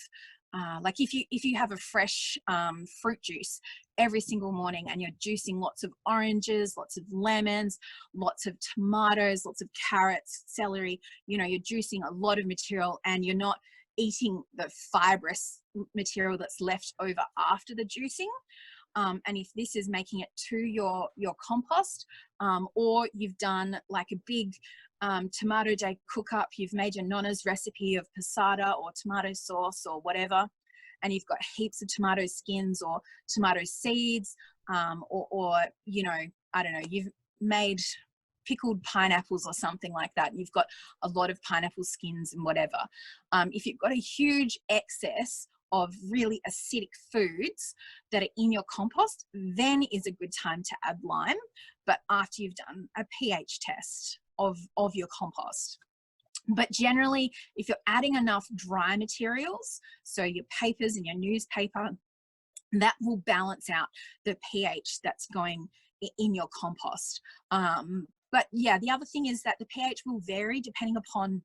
[SPEAKER 2] like if you have a fresh fruit juice every single morning and you're juicing lots of oranges, lots of lemons, lots of tomatoes, lots of carrots, celery, you know, you're juicing a lot of material and you're not eating the fibrous material that's left over after the juicing. And if this is making it to your compost, or you've done like a big tomato day cook up, you've made your nonna's recipe of passata or tomato sauce or whatever, and you've got heaps of tomato skins or tomato seeds, or you know, I don't know, you've made pickled pineapples or something like that, you've got a lot of pineapple skins and whatever. If you've got a huge excess of really acidic foods that are in your compost, then is a good time to add lime, but after you've done a pH test of your compost. But generally, if you're adding enough dry materials, so your papers and your newspaper, that will balance out the pH that's going in your compost. But yeah, the other thing is that the pH will vary depending upon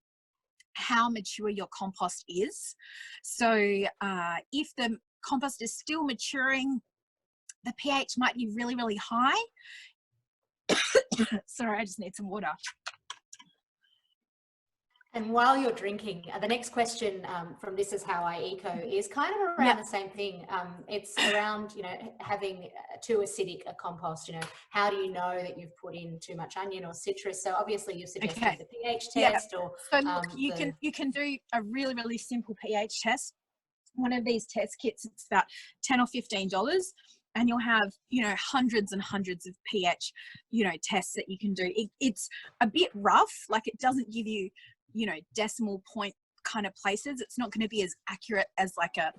[SPEAKER 2] how mature your compost is. So if the compost is still maturing, the pH might be really, really high. Sorry, I just need some water.
[SPEAKER 1] And while you're drinking, the next question from This Is How I Eco is kind of around the same thing. It's around, you know, having too acidic a compost. You know, how do you know that you've put in too much onion or citrus? So obviously you've suggested the pH test, or
[SPEAKER 2] so look, you can do a really, really simple pH test. One of these test kits, it's about $10 or $15. And you'll have, you know, hundreds and hundreds of pH, you know, tests that you can do. It's a bit rough, like it doesn't give you, you know, decimal point kind of places. It's not going to be as accurate as like a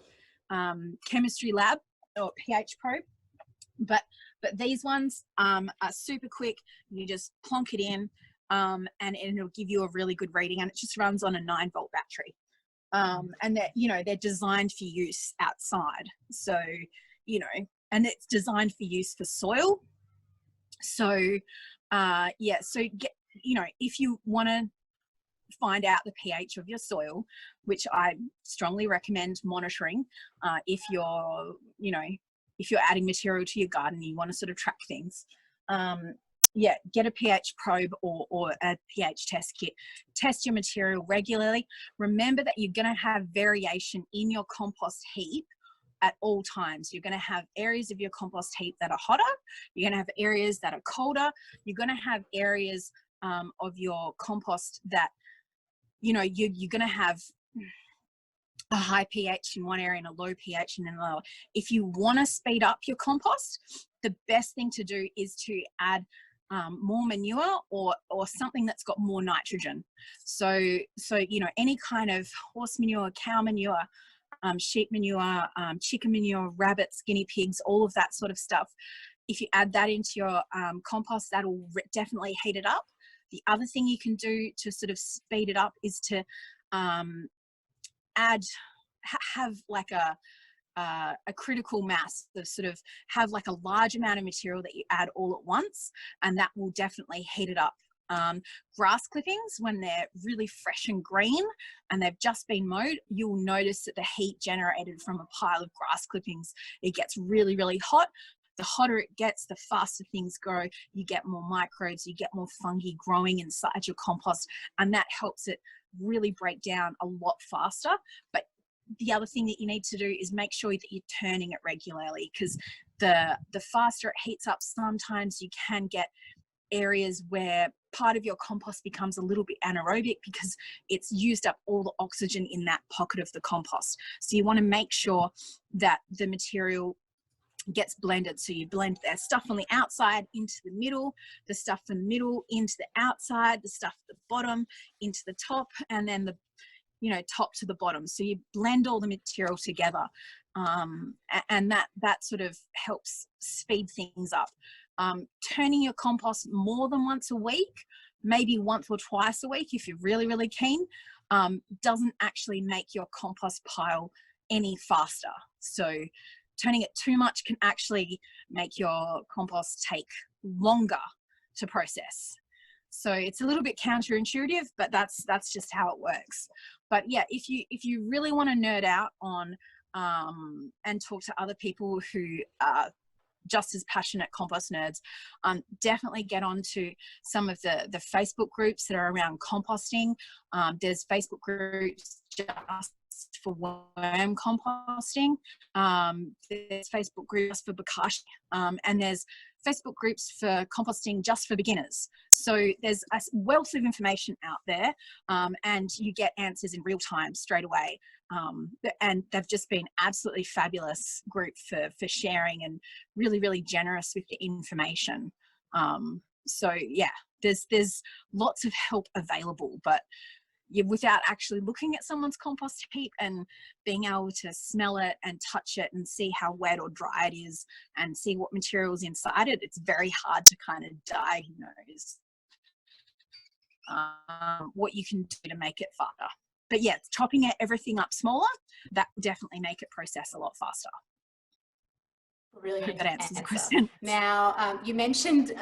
[SPEAKER 2] chemistry lab or pH probe. But these ones are super quick. You just plonk it in and it'll give you a really good reading, and it just runs on a 9-volt battery. And that, you know, they're designed for use outside. So, you know, and it's designed for use for soil. So, yeah, so get, you know, if you want to find out the pH of your soil, which I strongly recommend monitoring, if you're, you know, if you're adding material to your garden, you want to sort of track things. Yeah, get a pH probe or a pH test kit. Test your material regularly. Remember that you're going to have variation in your compost heap at all times. You're going to have areas of your compost heap that are hotter. You're going to have areas that are colder. You're going to have areas of your compost that, you know, you're going to have a high pH in one area and a low pH in another. If you want to speed up your compost, the best thing to do is to more manure or something that's got more nitrogen. So you know, any kind of horse manure, cow manure, sheep manure, chicken manure, rabbits, guinea pigs, all of that sort of stuff. If you add that into your compost, that'll definitely heat it up. The other thing you can do to sort of speed it up is to have like a critical mass, of sort of have like a large amount of material that you add all at once, and that will definitely heat it up. Grass clippings, when they're really fresh and green and they've just been mowed, you'll notice that the heat generated from a pile of grass clippings, it gets really, really hot. the hotter it gets, the faster things grow. You get more microbes, you get more fungi growing inside your compost, and that helps it really break down a lot faster. But the other thing that you need to do is make sure that you're turning it regularly, because the faster it heats up, sometimes you can get areas where part of your compost becomes a little bit anaerobic because it's used up all the oxygen in that pocket of the compost. So you want to make sure that the material gets blended. So you blend that stuff on the outside into the middle, the stuff in the middle into the outside, the stuff at the bottom into the top, and then the top to the bottom. So you blend all the material together, and that sort of helps speed things up. Turning your compost more than once a week, maybe once or twice a week if you're really, really keen, doesn't actually make your compost pile any faster. So turning it too much can actually make your compost take longer to process. So it's a little bit counterintuitive, but that's just how it works. But yeah, if you really want to nerd out on and talk to other people who are just as passionate compost nerds, definitely get onto some of the Facebook groups that are around composting. There's Facebook groups just for worm composting. There's Facebook groups for Bokashi, and there's Facebook groups for composting just for beginners. So there's a wealth of information out there, and you get answers in real time straight away. And they've just been absolutely fabulous group for sharing, and really, really generous with the information. So yeah, there's lots of help available, but without actually looking at someone's compost heap and being able to smell it and touch it and see how wet or dry it is and see what materials inside it, it's very hard to kind of diagnose what you can do to make it faster. But yeah, chopping everything up smaller, that will definitely make it process a lot faster.
[SPEAKER 1] Really
[SPEAKER 2] hope that answers the question.
[SPEAKER 1] Now, you mentioned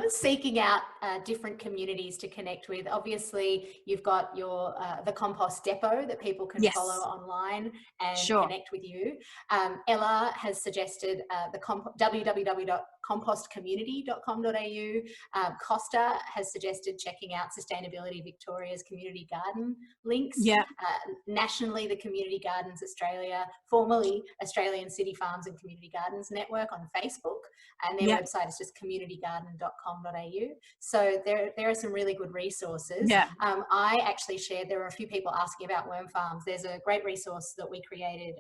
[SPEAKER 1] seeking out different communities to connect with. Obviously, you've got your the Compost Depot that people can follow online and connect with you. Ella has suggested the www.compostcommunity.com.au. Costa has suggested checking out Sustainability Victoria's community garden links. Nationally, the Community Gardens Australia, formerly Australian City Farms and Community Gardens Network on Facebook, and their website is just communitygarden.com.au. So there are some really good resources. I actually shared, there were a few people asking about worm farms. There's a great resource that we created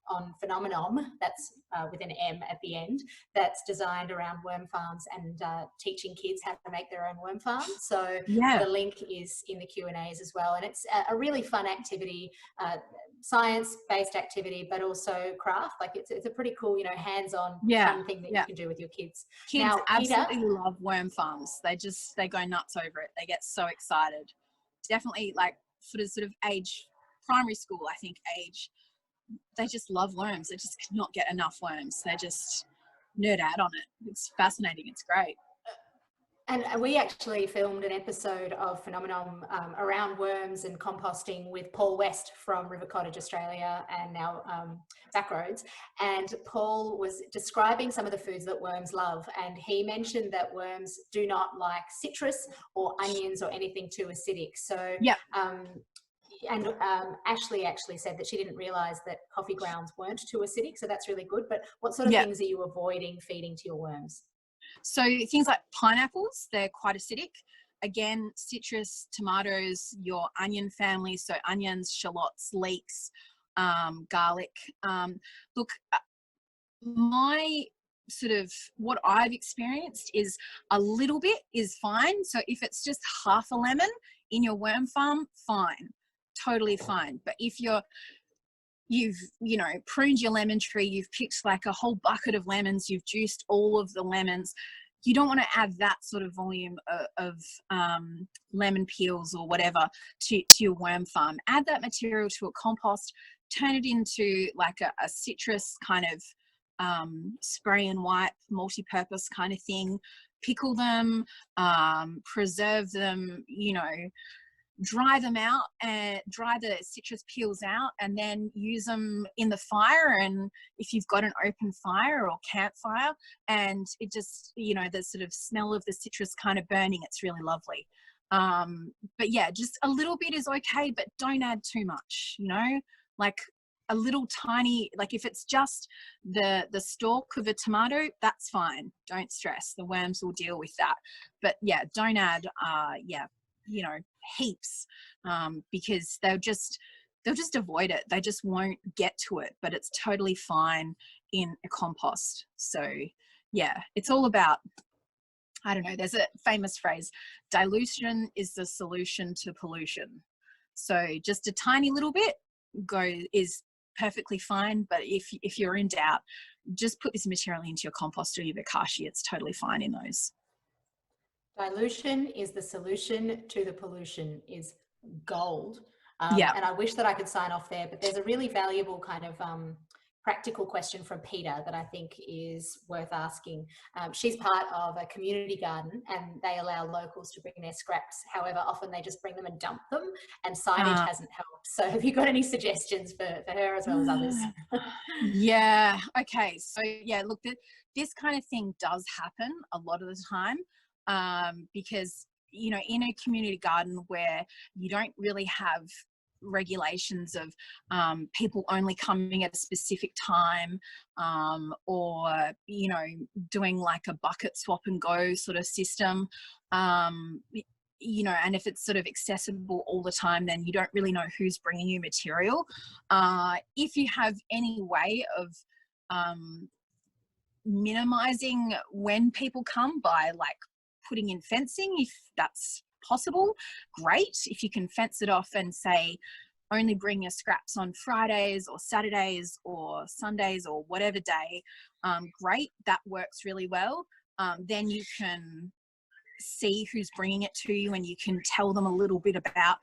[SPEAKER 1] on Phenomenon, that's with an M at the end, that's designed around worm farms and teaching kids how to make their own worm farm. So the link is in the Q&As as well, and it's a really fun activity, science-based activity, but also craft. Like it's a pretty cool, hands-on fun thing that you can do with your kids.
[SPEAKER 2] Kids now, absolutely love worm farms. They go nuts over it. They get so excited. Definitely like sort of age, primary school, I think age, they just love worms. They just cannot get enough worms. They just nerd out on it. It's fascinating. It's great.
[SPEAKER 1] And we actually filmed an episode of Phenomenon around worms and composting with Paul West from River Cottage, Australia, and now Backroads. And Paul was describing some of the foods that worms love. And he mentioned that worms do not like citrus or onions or anything too acidic. So, and Ashley actually said that she didn't realise that coffee grounds weren't too acidic. So that's really good. But what sort of things are you avoiding feeding to your worms?
[SPEAKER 2] So things like pineapples, they're quite acidic. Again, citrus, tomatoes, your onion family, so onions, shallots, leeks, garlic. Look, my sort of what I've experienced is a little bit is fine. So if it's just half a lemon in your worm farm, fine, totally fine. But if you've pruned your lemon tree, you've picked like a whole bucket of lemons, you've juiced all of the lemons, you don't want to add that sort of volume of lemon peels or whatever to your worm farm. Add that material to a compost, turn it into like a citrus kind of spray and wipe, multi-purpose kind of thing. Pickle them, preserve them, dry them out and dry the citrus peels out, and then use them in the fire. And if you've got an open fire or campfire, and it just, you know, the sort of smell of the citrus kind of burning, it's really lovely. But yeah, just a little bit is okay, but don't add too much, you know, like a little tiny, like if it's just the stalk of a tomato, that's fine. Don't stress, the worms will deal with that. But yeah, don't add, you know, heaps, because they'll just avoid it. They just won't get to it, but it's totally fine in a compost. So yeah, it's all about, I don't know, there's a famous phrase, dilution is the solution to pollution. So just a tiny little bit is perfectly fine. But if you're in doubt, just put this material into your compost or your Bokashi. It's totally fine in those.
[SPEAKER 1] Dilution is the solution to the pollution is gold.
[SPEAKER 2] Yeah.
[SPEAKER 1] And I wish that I could sign off there, but there's a really valuable kind of practical question from Peter that I think is worth asking. She's part of a community garden and they allow locals to bring their scraps. However, often they just bring them and dump them, and signage hasn't helped. So have you got any suggestions for her as well as others?
[SPEAKER 2] Yeah. Okay. So yeah, look, this kind of thing does happen a lot of the time, because, you know, in a community garden where you don't really have regulations of people only coming at a specific time, or, you know, doing like a bucket swap and go sort of system, you know, and if it's sort of accessible all the time, then you don't really know who's bringing you material. If you have any way of minimizing when people come by like putting in fencing, if that's possible, great. If you can fence it off and say only bring your scraps on Fridays or Saturdays or Sundays or whatever day, great, that works really well. Then you can see who's bringing it to you and you can tell them a little bit about,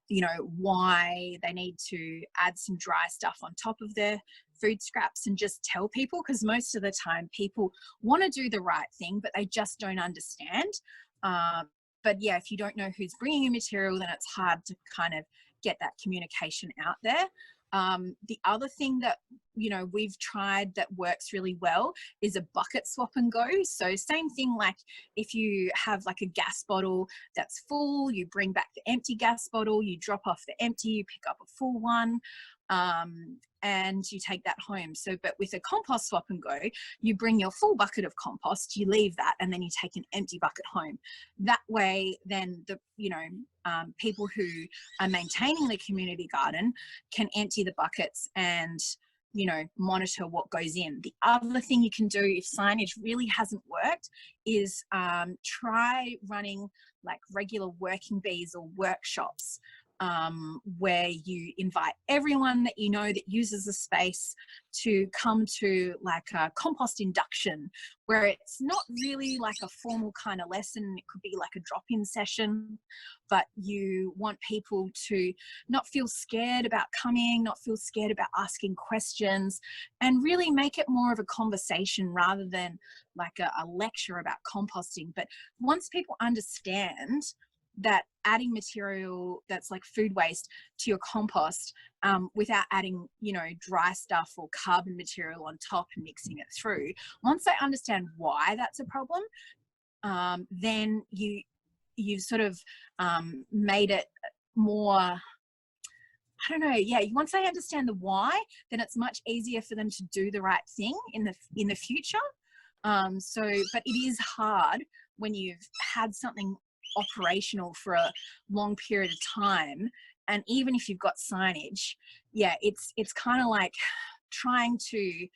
[SPEAKER 2] you know, why they need to add some dry stuff on top of their food scraps, and just tell people, because most of the time people want to do the right thing but they just don't understand. But yeah, if you don't know who's bringing you material, then it's hard to kind of get that communication out there. The other thing that, you know, we've tried that works really well is a bucket swap and go. So same thing, like if you have like a gas bottle that's full, you bring back the empty gas bottle, you drop off the empty, you pick up a full one, and you take that home. So, but with a compost swap and go, you bring your full bucket of compost, you leave that, and then you take an empty bucket home. That way, then the, you know, people who are maintaining the community garden can empty the buckets and, you know, monitor what goes in. The other thing you can do if signage really hasn't worked is try running like regular working bees or workshops, where you invite everyone that you know that uses the space to come to like a compost induction, where it's not really like a formal kind of lesson. It could be like a drop-in session, but you want people to not feel scared about coming, not feel scared about asking questions, and really make it more of a conversation rather than like a lecture about composting. But once people understand that adding material that's like food waste to your compost, without adding, you know, dry stuff or carbon material on top and mixing it through, once they understand why that's a problem, then you've sort of made it more, I don't know, yeah, once they understand the why, then it's much easier for them to do the right thing in the future. But it is hard when you've had something operational for a long period of time, and even if you've got signage, yeah, it's kind of like trying to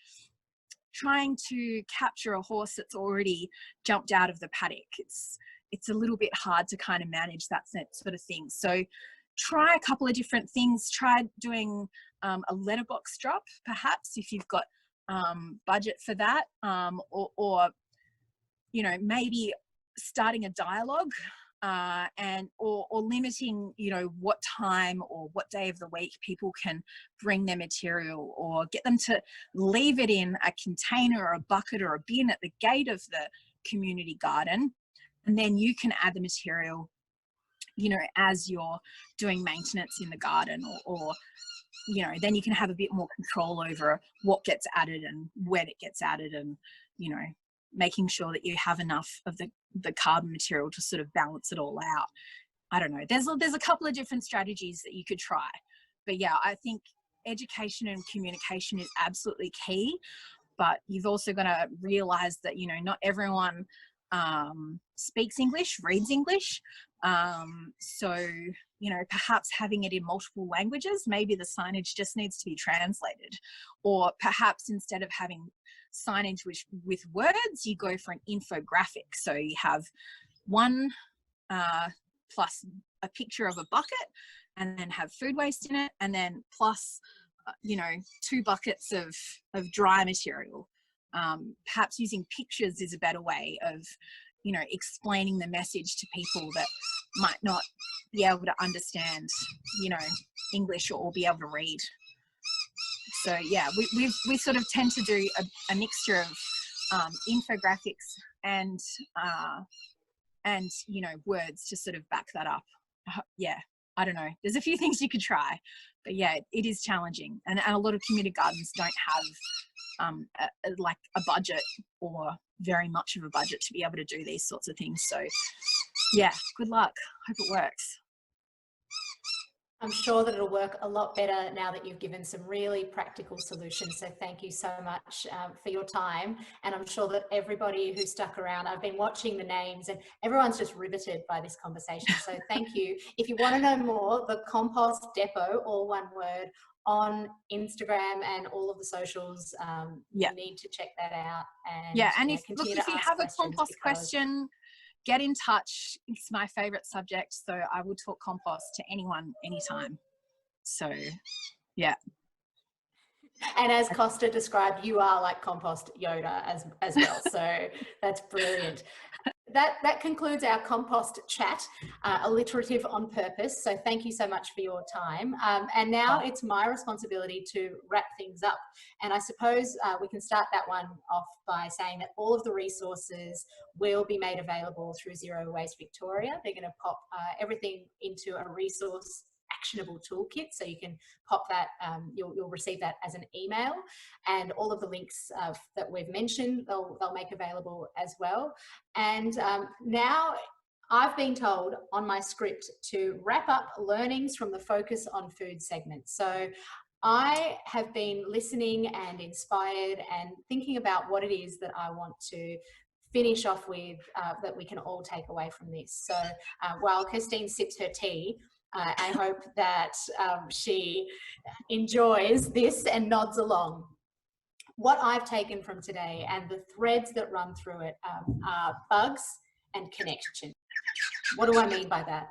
[SPEAKER 2] capture a horse that's already jumped out of the paddock. It's a little bit hard to kind of manage that sort of thing. So try a couple of different things. Try doing a letterbox drop, perhaps, if you've got budget for that, or you know, maybe starting a dialogue, or limiting, you know, what time or what day of the week people can bring their material, or get them to leave it in a container or a bucket or a bin at the gate of the community garden, and then you can add the material you know, as you're doing maintenance in the garden, or you know, then you can have a bit more control over what gets added and when it gets added, and, you know, making sure that you have enough of the carbon material to sort of balance it all out. I don't know. There's a couple of different strategies that you could try. But yeah, I think education and communication is absolutely key. But you've also got to realize that, you know, not everyone speaks English, reads English. So, you know, perhaps having it in multiple languages, maybe the signage just needs to be translated. Or perhaps instead of having signage with words, you go for an infographic. So you have one plus a picture of a bucket, and then have food waste in it, and then plus you know, 2 buckets of dry material. Perhaps using pictures is a better way of, you know, explaining the message to people that might not be able to understand, you know, English or be able to read. So yeah, we sort of tend to do a mixture of infographics and you know, words to sort of back that up. Yeah, I don't know. There's a few things you could try, but yeah, it is challenging, and a lot of community gardens don't have like a budget, or very much of a budget, to be able to do these sorts of things. So yeah, good luck. Hope it works.
[SPEAKER 1] I'm sure that it'll work a lot better now that you've given some really practical solutions. So thank you so much for your time. And I'm sure that everybody who stuck around, I've been watching the names and everyone's just riveted by this conversation. So thank you. If you want to know more, the Compost Depot, all one word, on Instagram and all of the socials, you need to check that out. And
[SPEAKER 2] yeah, and
[SPEAKER 1] if
[SPEAKER 2] you have a compost question, get in touch. It's my favorite subject, so I will talk compost to anyone, anytime. So yeah.
[SPEAKER 1] And as Costa described, you are like compost Yoda as well. So that's brilliant. That concludes our compost chat, alliterative on purpose. So thank you so much for your time. And now it's my responsibility to wrap things up. And I suppose we can start that one off by saying that all of the resources will be made available through Zero Waste Victoria. They're going to pop everything into a resource actionable toolkit, so you can pop that, you'll receive that as an email, and all of the links that we've mentioned they'll make available as well. And now I've been told on my script to wrap up learnings from the Focus on Food segment. So I have been listening and inspired and thinking about what it is that I want to finish off with, that we can all take away from this. So while Kirsteen sips her tea, I hope that she enjoys this and nods along. What I've taken from today and the threads that run through it are bugs and connection. What do I mean by that?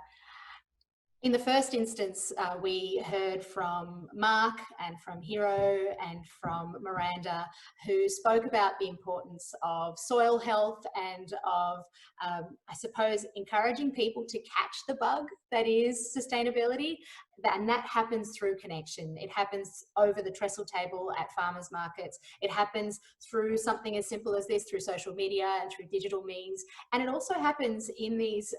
[SPEAKER 1] In the first instance, we heard from Mark and from Hero and from Miranda, who spoke about the importance of soil health and of, I suppose, encouraging people to catch the bug that is sustainability. And that happens through connection. It happens over the trestle table at farmers markets. It happens through something as simple as this, through social media and through digital means. And it also happens in these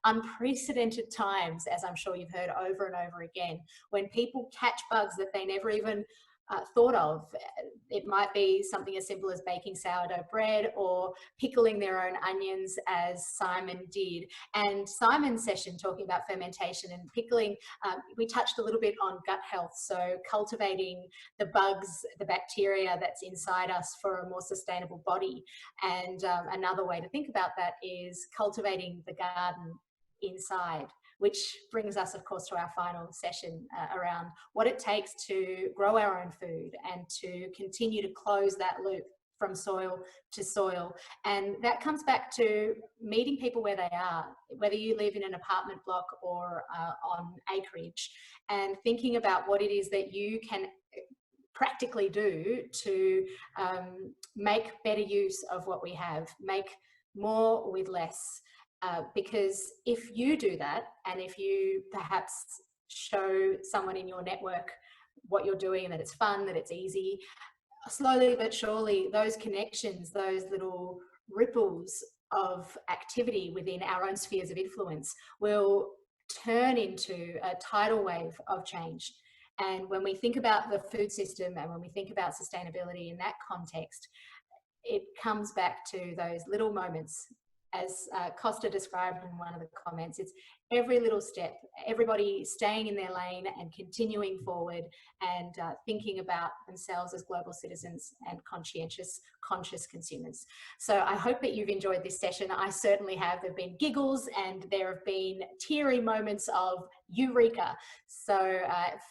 [SPEAKER 1] unprecedented times, as I'm sure you've heard over and over again, when people catch bugs that they never even thought of. It might be something as simple as baking sourdough bread or pickling their own onions, as Simon did. And Simon's session talking about fermentation and pickling, we touched a little bit on gut health. So cultivating the bugs, the bacteria that's inside us for a more sustainable body. And another way to think about that is cultivating the garden inside, which brings us, of course, to our final session around what it takes to grow our own food and to continue to close that loop from soil to soil. And that comes back to meeting people where they are, whether you live in an apartment block or on acreage, and thinking about what it is that you can practically do to make better use of what we have, make more with less. Because if you do that, and if you perhaps show someone in your network what you're doing and that it's fun, that it's easy, slowly but surely those connections, those little ripples of activity within our own spheres of influence will turn into a tidal wave of change. And when we think about the food system and when we think about sustainability in that context, it comes back to those little moments. As Costa described in one of the comments, it's every little step, everybody staying in their lane and continuing forward and thinking about themselves as global citizens and conscious consumers. So I hope that you've enjoyed this session. I certainly have. There have been giggles and there have been teary moments of eureka. So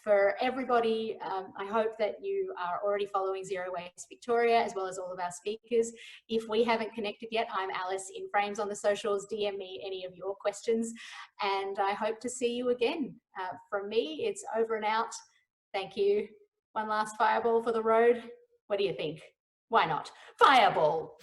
[SPEAKER 1] for everybody, I hope that you are already following Zero Waste Victoria as well as all of our speakers. If we haven't connected yet, I'm Alice in Frames on the socials. DM me any of your questions and I hope to see you again. From me, it's over and out. Thank you. One last fireball for the road. What do you think? Why not? Fireball!